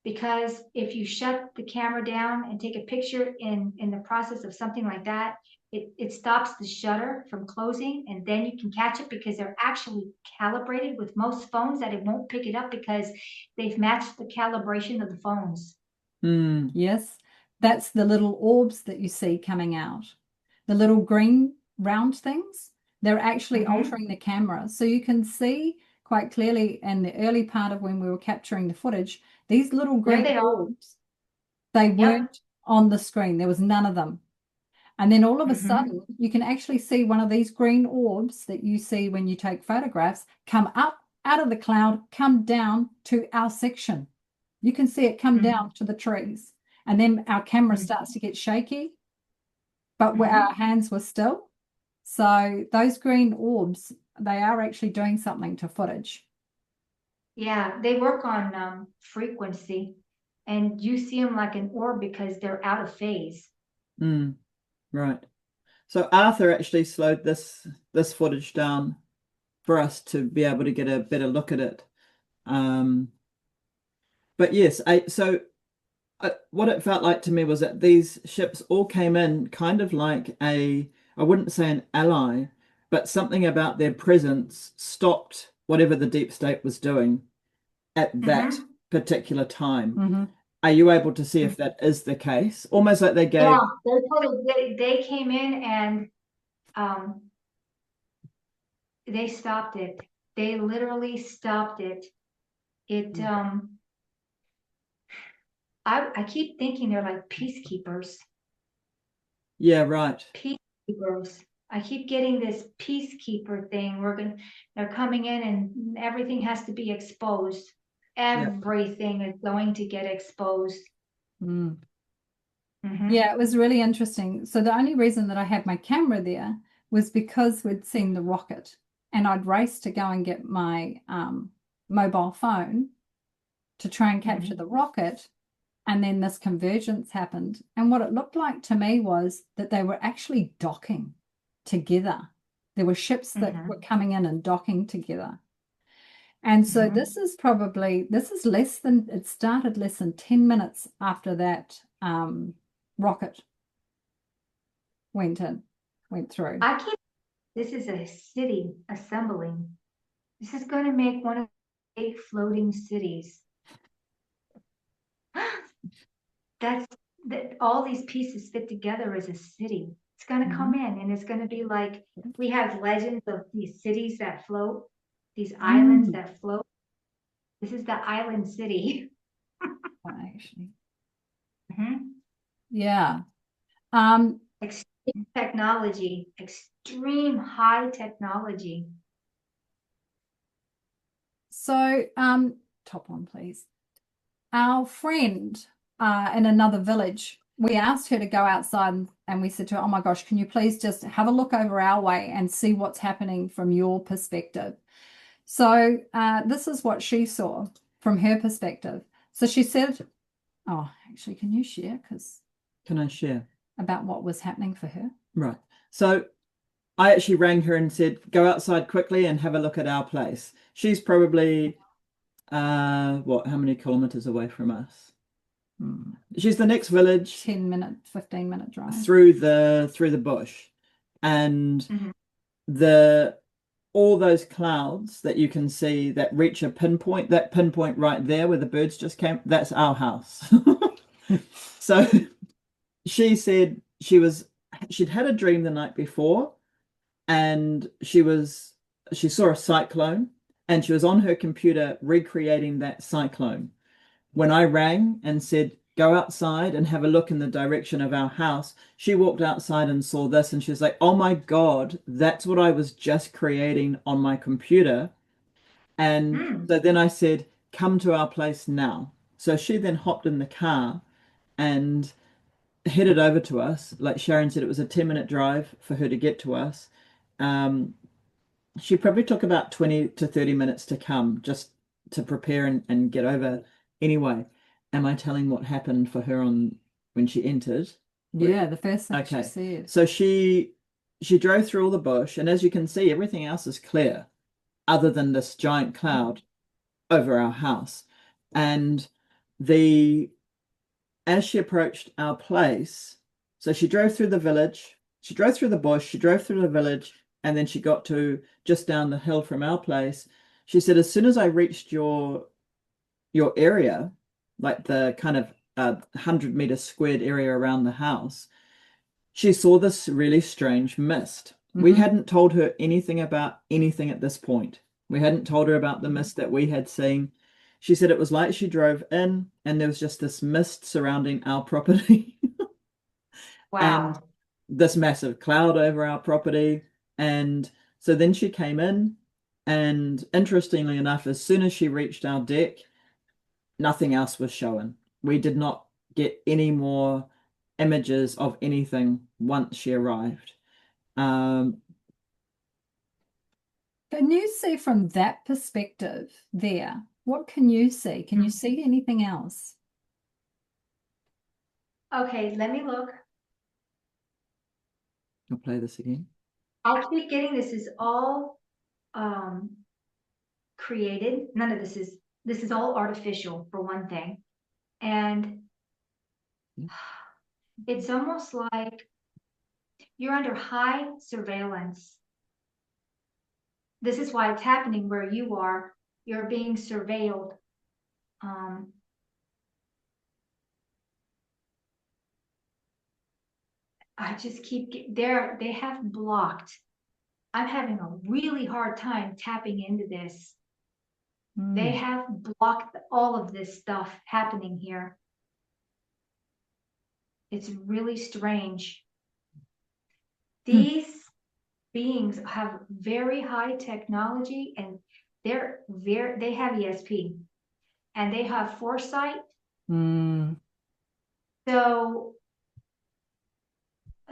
because if you shut the camera down and take a picture in the process of something like that, it stops the shutter from closing and then you can catch it because they're actually calibrated with most phones that it won't pick it up because they've matched the calibration of the phones. Mm. Yes, that's the little orbs that you see coming out. The little green round things, they're actually altering the camera. So you can see quite clearly in the early part of when we were capturing the footage, these little There green they are. orbs, they Yep. weren't on the screen. There was none of them. And then all of a Mhm. sudden, you can actually see one of these green orbs that you see when you take photographs come up out of the cloud, come down to our section. You can see it come down to the trees. And then our camera starts to get shaky, but where our hands were still. So those green orbs, they are actually doing something to footage. Yeah, they work on frequency, and you see them like an orb because they're out of phase. Mm. Right. So Arthur actually slowed this footage down for us to be able to get a better look at it. But yes, what it felt like to me was that these ships all came in kind of like I wouldn't say an ally, but something about their presence stopped whatever the deep state was doing at that particular time. Are you able to see if that is the case? Almost like they gave. Yeah, they came in and um, they stopped it. They literally stopped it. It I keep thinking they're like peacekeepers. Yeah, right. Peacekeepers. I keep getting this peacekeeper thing. They're coming in and everything has to be exposed. Yeah. Everything is going to get exposed. Mm. Yeah, it was really interesting. So the only reason that I had my camera there was because we'd seen the rocket and I'd raced to go and get my mobile phone to try and capture the rocket. And then this convergence happened. And what it looked like to me was that they were actually docking together. There were ships that were coming in and docking together. And so it started less than 10 minutes after that rocket went through. This is a city assembling. This is going to make one of the 8 floating cities. That all these pieces fit together as a city. It's going to come in and it's going to be like we have legends of these cities that float, these islands that float. This is the island city. Actually. Yeah. Extreme technology, extreme high technology. So, top one, please. Our friend in another village, we asked her to go outside and we said to her, oh my gosh, can you please just have a look over our way and see what's happening from your perspective? So this is what she saw from her perspective. So she said, oh, actually, can you share? Can I share? About what was happening for her? Right. So I actually rang her and said, go outside quickly and have a look at our place. She's probably, how many kilometers away from us? She's the next village. 10-minute, 15-minute drive. Through the bush. And all those clouds that you can see that reach a pinpoint, that pinpoint right there where the birds just came, that's our house. So she said she'd had a dream the night before and she saw a cyclone and she was on her computer recreating that cyclone. When I rang and said, go outside and have a look in the direction of our house, she walked outside and saw this and she was like, oh my God, that's what I was just creating on my computer. And so then I said, come to our place now. So she then hopped in the car and headed over to us. Like Sharon said, it was a 10-minute drive for her to get to us. she probably took about 20 to 30 minutes to come, just to prepare and get over. Anyway, am I telling what happened for her on when she entered? Yeah, the first thing she Okay. said. So she drove through all the bush, and as you can see, everything else is clear, other than this giant cloud over our house. And the as she approached our place, so she drove through the village, she drove through the bush, she drove through the village, and then she got to just down the hill from our place. She said, as soon as I reached your area, like the kind of 100-meter squared area around the house, she saw this really strange mist. We hadn't told her anything about anything at this point. We hadn't told her about the mist that we had seen. She said it was like she drove in and there was just this mist surrounding our property and Wow. this massive cloud over our property. And so then she came in, and interestingly enough, as soon as she reached our deck, nothing else was shown. We did not get any more images of anything once she arrived. Um, Can you see from that perspective there? What can you see? Can you see anything else? Okay, let me look. I'll play this again. I'll keep getting this is all created. None of this is all artificial for one thing. And it's almost like you're under high surveillance. This is why it's happening where you are. You're being surveilled. I just keep there. They have blocked. I'm having a really hard time tapping into this. They have blocked all of this stuff happening here. It's really strange. These beings have very high technology, and they have ESP and they have foresight. So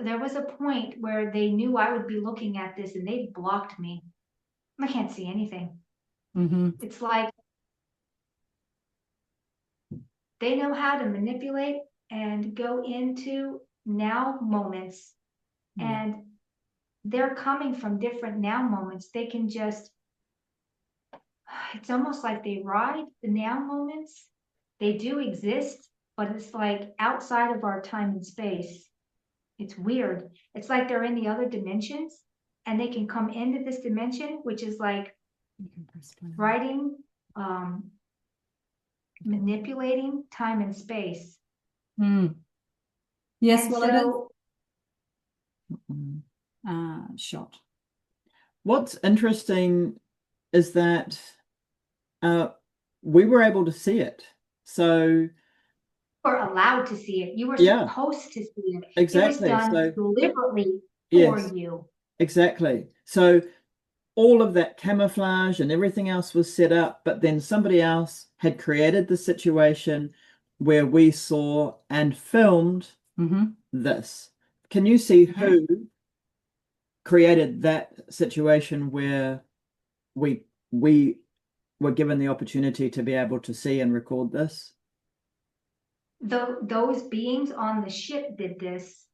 there was a point where they knew I would be looking at this and they blocked me. I can't see anything. It's like they know how to manipulate and go into now moments, and they're coming from different now moments. They can just, it's almost like they ride the now moments. They do exist, but it's like outside of our time and space. It's weird. It's like they're in the other dimensions and they can come into this dimension, which is like writing, manipulating time and space. Yes, And well, so, it is shot. What's interesting is that we were able to see it. So you were allowed to see it. You were yeah, supposed to see it. exactly. It was done So deliberately for yes, you. exactly. So all of that camouflage and everything else was set up, but then somebody else had created the situation where we saw and filmed this. Can you see who created that situation where we were given the opportunity to be able to see and record this? Those beings on the ship did this.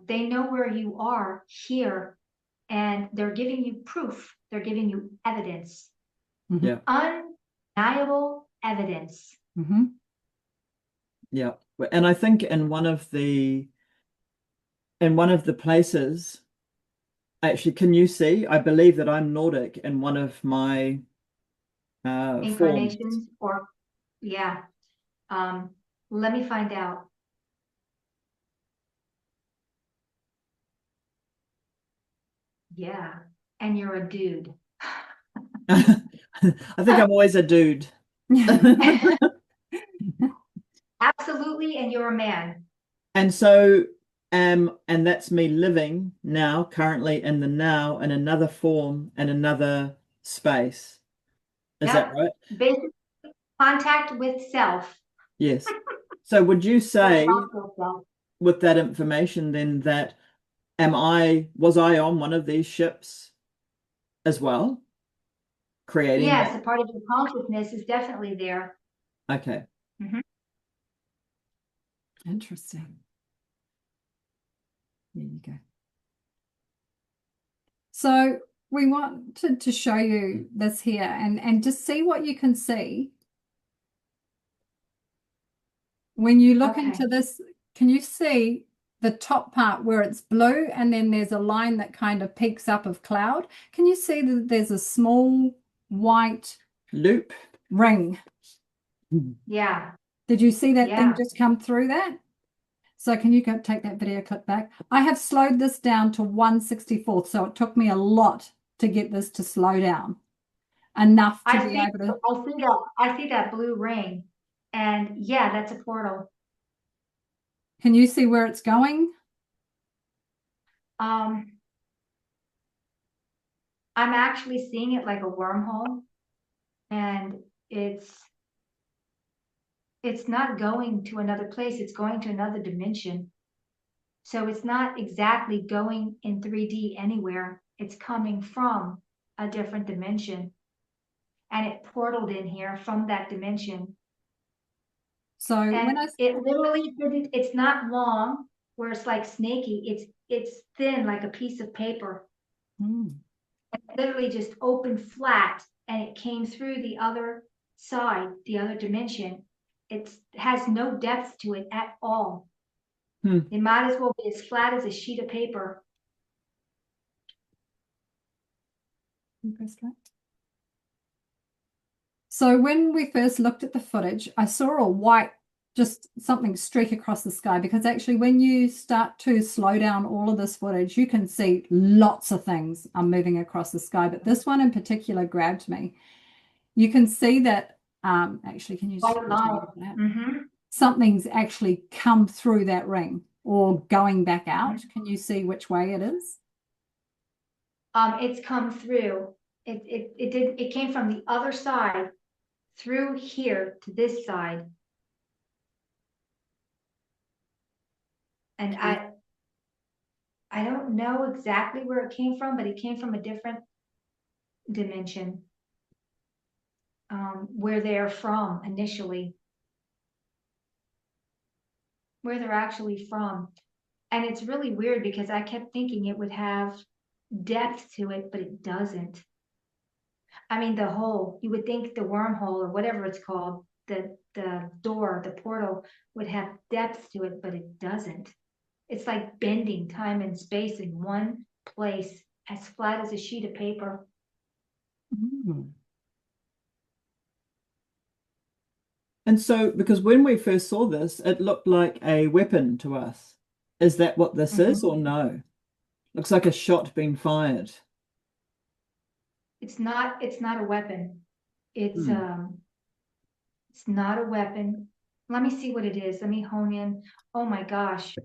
They know where you are here, and they're giving you proof. They're giving you evidence. Yeah. Undeniable evidence. Yeah. And I think in one of the places, actually, can you see? I believe that I'm Nordic in one of my forms. Incarnations, or yeah. Let me find out. Yeah, and you're a dude. I think I'm always a dude. Absolutely, and you're a man. And so, and that's me living now, currently in the now, in another form, in another space. Is that right? Basically, contact with self. Yes. So would you say, Self. with that information then, that was I on one of these ships as well, creating Yes, that. a part of your consciousness is definitely there. Okay. Mhm. Interesting. There you go. So we wanted to show you this here and just see what you can see. When you look Okay. into this, can you see the top part where it's blue and then there's a line that kind of peaks up of cloud? Can you see that there's a small white Loop. ring? Yeah. Did you see that thing Yeah. just come through that? So can you go take that video clip back? I have slowed this down to 1/64th, so it took me a lot to get this to slow down enough to be able to. I see that blue ring. And yeah, that's a portal. Can you see where it's going? I'm actually seeing it like a wormhole, and it's not going to another place, it's going to another dimension. So it's not exactly going in 3D anywhere. It's coming from a different dimension. And it portaled in here from that dimension. So when And it literally didn't, it's not long where it's like snaky. It's thin like a piece of paper. Hmm. It literally just opened flat and it came through the other side, the other dimension. It has no depth to it at all. It might as well be as flat as a sheet of paper. So when we first looked at the footage, I saw a white, just something streak across the sky, because actually when you start to slow down all of this footage, you can see lots of things are moving across the sky, but this one in particular grabbed me. You can see that, actually, can you just something's actually come through that ring or going back out. Can you see which way it is? It's come through. It came from the other side through here to this side. And I don't know exactly where it came from, but it came from a different dimension, where they're from initially, where they're actually from. And it's really weird because I kept thinking it would have depth to it, but it doesn't. I mean, the hole, you would think the wormhole or whatever it's called, the door, the portal would have depth to it, but it doesn't. It's like bending time and space in one place, as flat as a sheet of paper. Mm. And so, because when we first saw this, it looked like a weapon to us. Is that what this is, or no? Looks like a shot being fired. It's not a weapon. It's not a weapon. Let me see what it is. Let me hone in. Oh my gosh.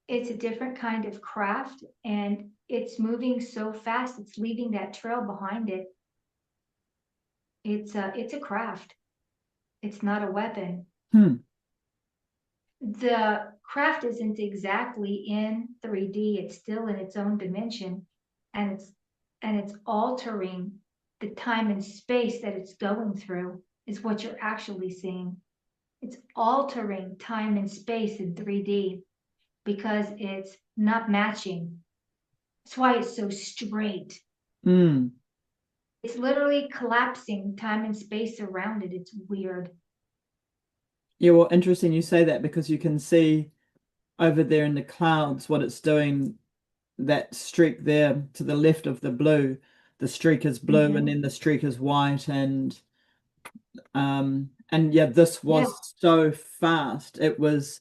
It's a different kind of craft, and it's moving so fast, it's leaving that trail behind it. It's a craft. It's not a weapon. The craft isn't exactly in 3D, it's still in its own dimension, and it's altering the time and space that it's going through, is what you're actually seeing. It's altering time and space in 3D because it's not matching. That's why it's so straight. It's literally collapsing time and space around it. It's weird. Yeah, well, interesting you say that, because you can see over there in the clouds what it's doing. That streak there to the left of the blue, the streak is blue, and then the streak is white, and yeah, this was so fast. It was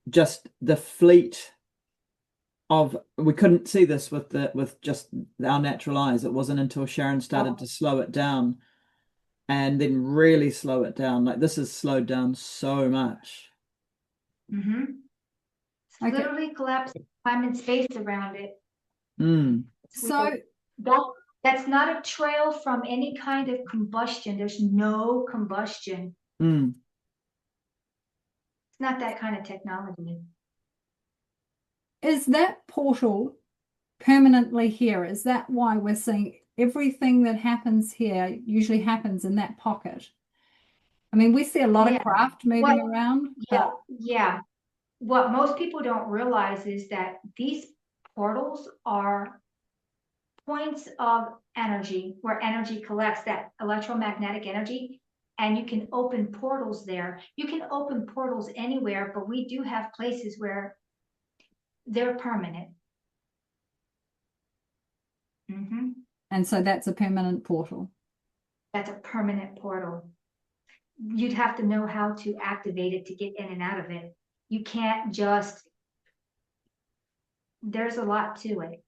just the fleet of, we couldn't see this with just our natural eyes. It wasn't until Sharon started to slow it down and then really slow it down. Like, this is slowed down so much. It's literally collapsing time and space around it. So that's not a trail from any kind of combustion. There's no combustion. It's not that kind of technology. is that portal permanently here. Is that why we're seeing everything that happens here usually happens in that pocket? I mean, we see a lot of Yeah. craft moving What? around, Yeah, but yeah. What most people don't realize is that these portals are points of energy where energy collects, that electromagnetic energy, and you can open portals there. You can open portals anywhere, but we do have places where they're permanent. and so that's a permanent portal. That's a permanent portal. You'd have to know how to activate it to get in and out of it. You can't just, there's a lot to it.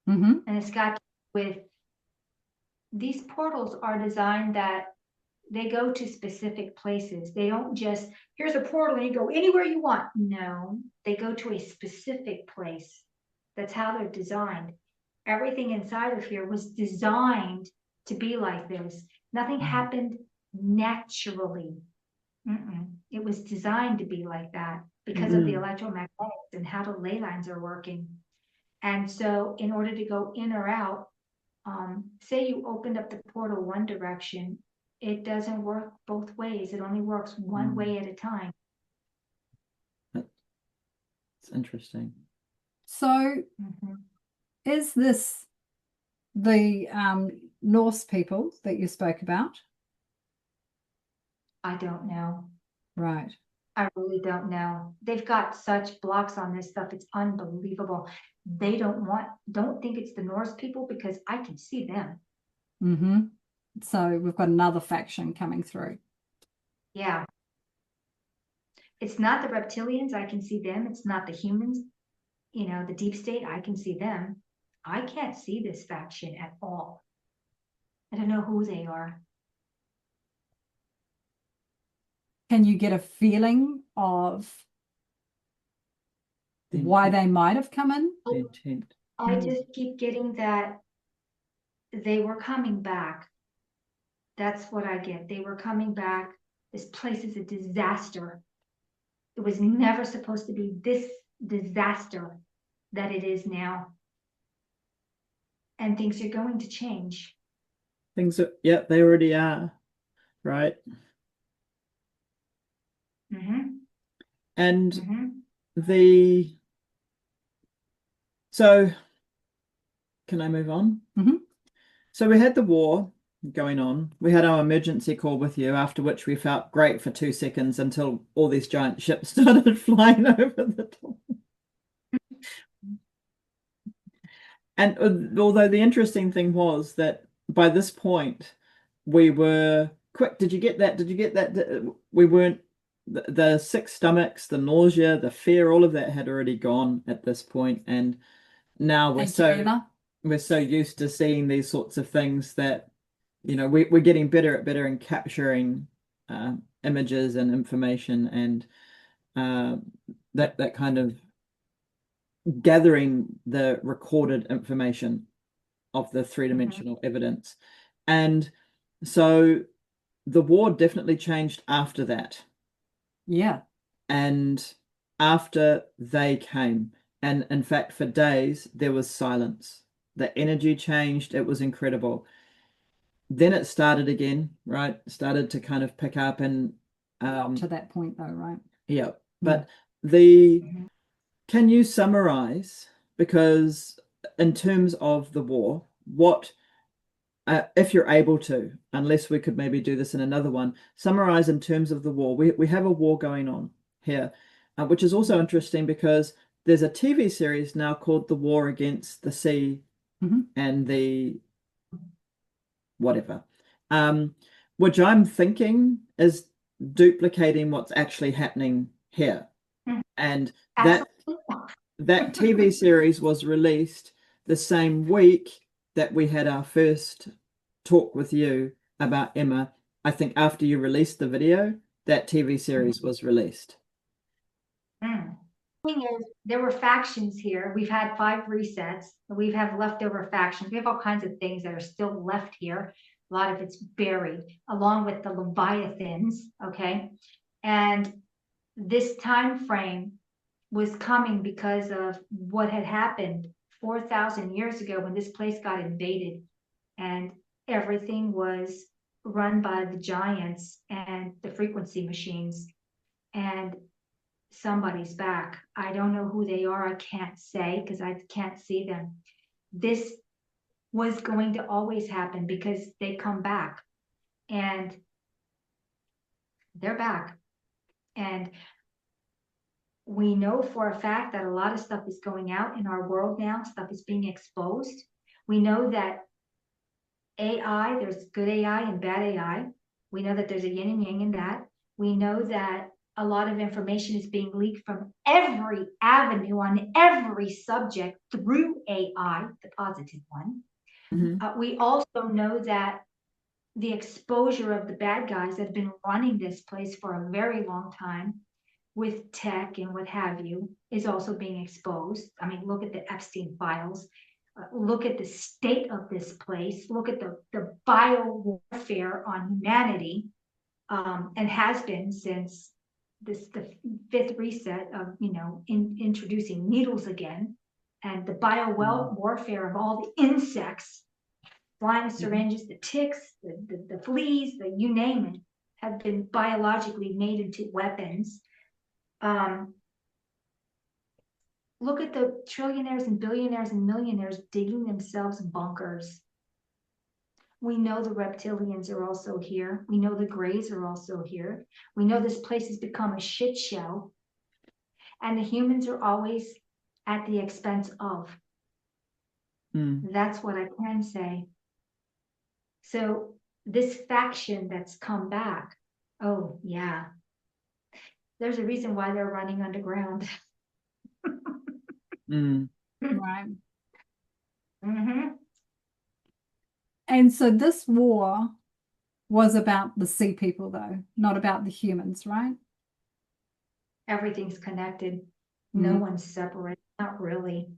And it's got with, these portals are designed that they go to specific places. They don't just, here's a portal and you go anywhere you want. No, they go to a specific place. That's how they're designed. Everything inside of here was designed to be like this. Nothing happened naturally. It was designed to be like that because of the electromagnetics and how the ley lines are working. And so in order to go in or out, say you opened up the portal one direction, it doesn't work both ways. It only works one way at a time. It's interesting. So is this the Norse people that you spoke about? I don't know. Right. I really don't know. They've got such blocks on this stuff. It's unbelievable. They don't think it's the Norse people because I can see them. So we've got another faction coming through. Yeah. It's not the reptilians. I can see them. It's not the humans. The deep state. I can see them. I can't see this faction at all. I don't know who they are. Can you get a feeling of why they might have come in? The intent. I just keep getting that they were coming back. That's what I get. They were coming back. This place is a disaster. It was never supposed to be this disaster that it is now. And things are going to change. Things are, yeah, they already are, right? And so can I move on? So we had the war going on. We had our emergency call with you, after which we felt great for 2 seconds until all these giant ships started flying over the top. And although the interesting thing was that by this point we were quick. Did you get that? Did you get that? We weren't, the sick stomachs, the nausea, the fear, all of that had already gone at this point. And now we're so used to seeing these sorts of things that, we're getting better in capturing images and information, and that kind of gathering the recorded information of the three-dimensional evidence. And so the war definitely changed after that. Yeah. And after they came, and in fact for days there was silence. The energy changed. It was incredible. Then it started again, right? Started to kind of pick up, and to that point though, right? Yeah. But can you summarize, because in terms of the war, what if you're able to, unless we could maybe do this in another one, summarize in terms of the war. We have a war going on here, which is also interesting because there's a TV series now called The War Against the Sea and the whatever, which I'm thinking is duplicating what's actually happening here. And that TV series was released the same week that we had our first talk with you about Emma. I think after you released the video, that TV series was released. The thing is, there were factions here. We've had 5 resets. We have leftover factions. We have all kinds of things that are still left here. A lot of it's buried, along with the Leviathans, okay? And this time frame was coming because of what had happened 4,000 years ago when this place got invaded and everything was run by the giants and the frequency machines, and somebody's back. I don't know who they are. I can't say because I can't see them. This was going to always happen because they come back, and they're back. And we know for a fact that a lot of stuff is going out in our world now. Stuff is being exposed. We know that AI, there's good AI and bad AI. We know that there's a yin and yang in that. We know that a lot of information is being leaked from every avenue on every subject through AI, the positive one. We also know that the exposure of the bad guys that have been running this place for a very long time with tech and what have you is also being exposed. I mean, look at the Epstein files. Look at the state of this place. Look at the bio warfare on humanity, and has been since the fifth reset of, introducing needles again, and the bio warfare of all the insects, flying syringes, the ticks, the fleas, you name it, have been biologically made into weapons. Look at the trillionaires and billionaires and millionaires digging themselves bunkers. We know the reptilians are also here. We know the Greys are also here. We know this place has become a shit show. And the humans are always at the expense of. That's what I can say. So this faction that's come back, oh yeah, there's a reason why they're running underground. Right. And so this war was about the sea people, though, not about the humans, right? Everything's connected. No one's separate. Not really.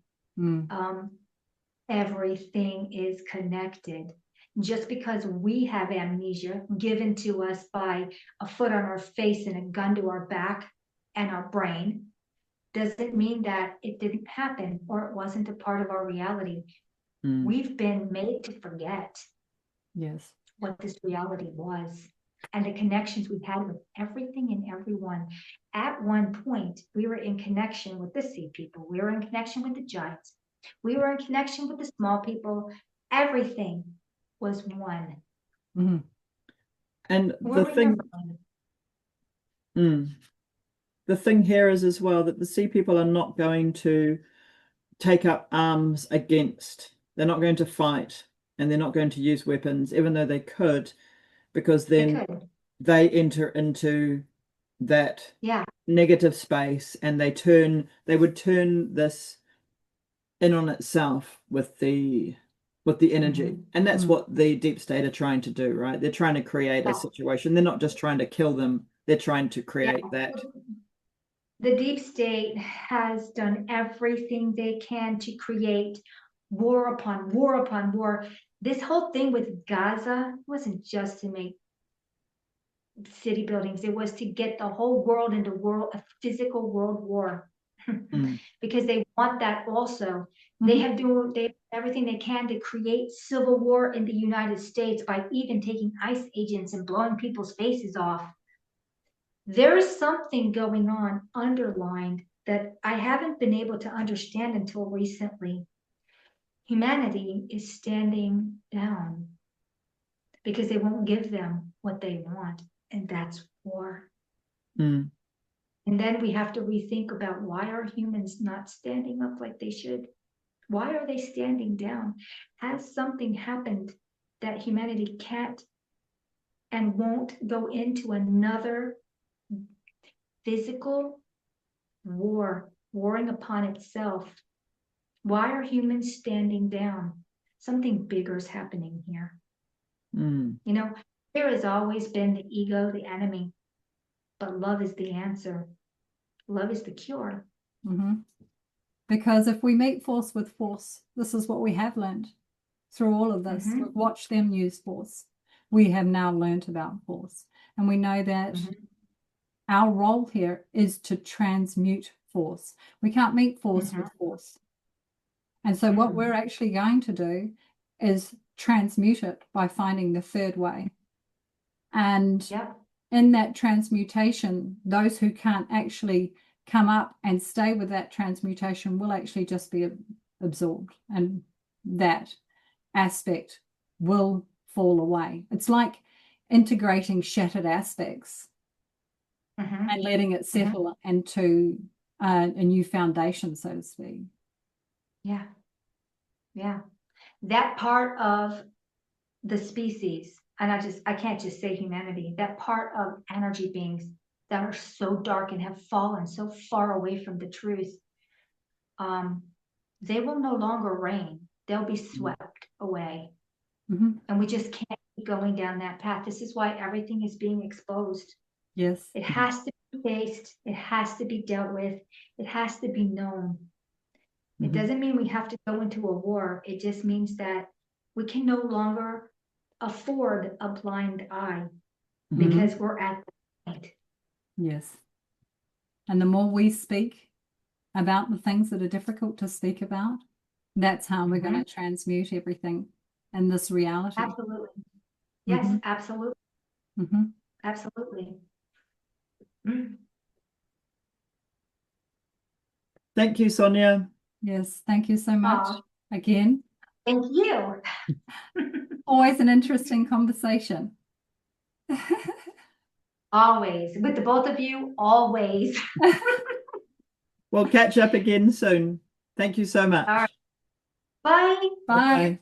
Everything is connected. Just because we have amnesia given to us by a foot on our face and a gun to our back and our brain doesn't mean that it didn't happen or it wasn't a part of our reality. We've been made to forget what this reality was and the connections we had with everything and everyone. At one point, we were in connection with the sea people. We were in connection with the giants. We were in connection with the small people. Everything was one. And the thing here is as well that the sea people are not going to take up arms against. They're not going to fight, and they're not going to use weapons, even though they could, because then they enter into that negative space, and they would turn this in on itself with the energy. And that's what the deep state are trying to do, right? They're trying to create a situation. They're not just trying to kill them, they're trying to create that. The deep state has done everything they can to create war upon war upon war. This whole thing with Gaza wasn't just to make city buildings. It was to get the whole world into a physical world war. Because they want that also. They have everything they can to create civil war in the United States by even taking ICE agents and blowing people's faces off. There is something going on underlined that I haven't been able to understand until recently. Humanity is standing down because they won't give them what they want, and that's war. And then we have to rethink about, why are humans not standing up like they should? Why are they standing down? Has something happened that humanity can't and won't go into another physical war, warring upon itself? Why are humans standing down? Something bigger is happening here. There has always been the ego, the enemy, but love is the answer. Love is the cure. Because if we meet force with force, this is what we have learned through all of this. We've watched them use force. We have now learned about force. And we know that our role here is to transmute force. We can't meet force with force. And so what we're actually going to do is transmute it by finding the third way. And Yep. in that transmutation, those who can't actually come up and stay with that transmutation will actually just be absorbed, and that aspect will fall away. It's like integrating shattered aspects and letting it settle into a new foundation, so to speak. Yeah. Yeah. That part of the species, and I can't just say humanity, that part of energy beings that are so dark and have fallen so far away from the truth, they will no longer reign. They'll be swept away. And we just can't keep going down that path. This is why everything is being exposed. Yes. It has to be faced. It has to be dealt with. It has to be known. It doesn't mean we have to go into a war. It just means that we can no longer afford a blind eye because we're at the point. Yes. And the more we speak about the things that are difficult to speak about, that's how we're going to transmute everything in this reality. Absolutely. Yes, absolutely. Absolutely. Thank you, Sonja. Yes, thank you so much again. Thank you. Always an interesting conversation. Always. With the both of you, always. We'll catch up again soon. Thank you so much. All right. Bye. Bye. Bye.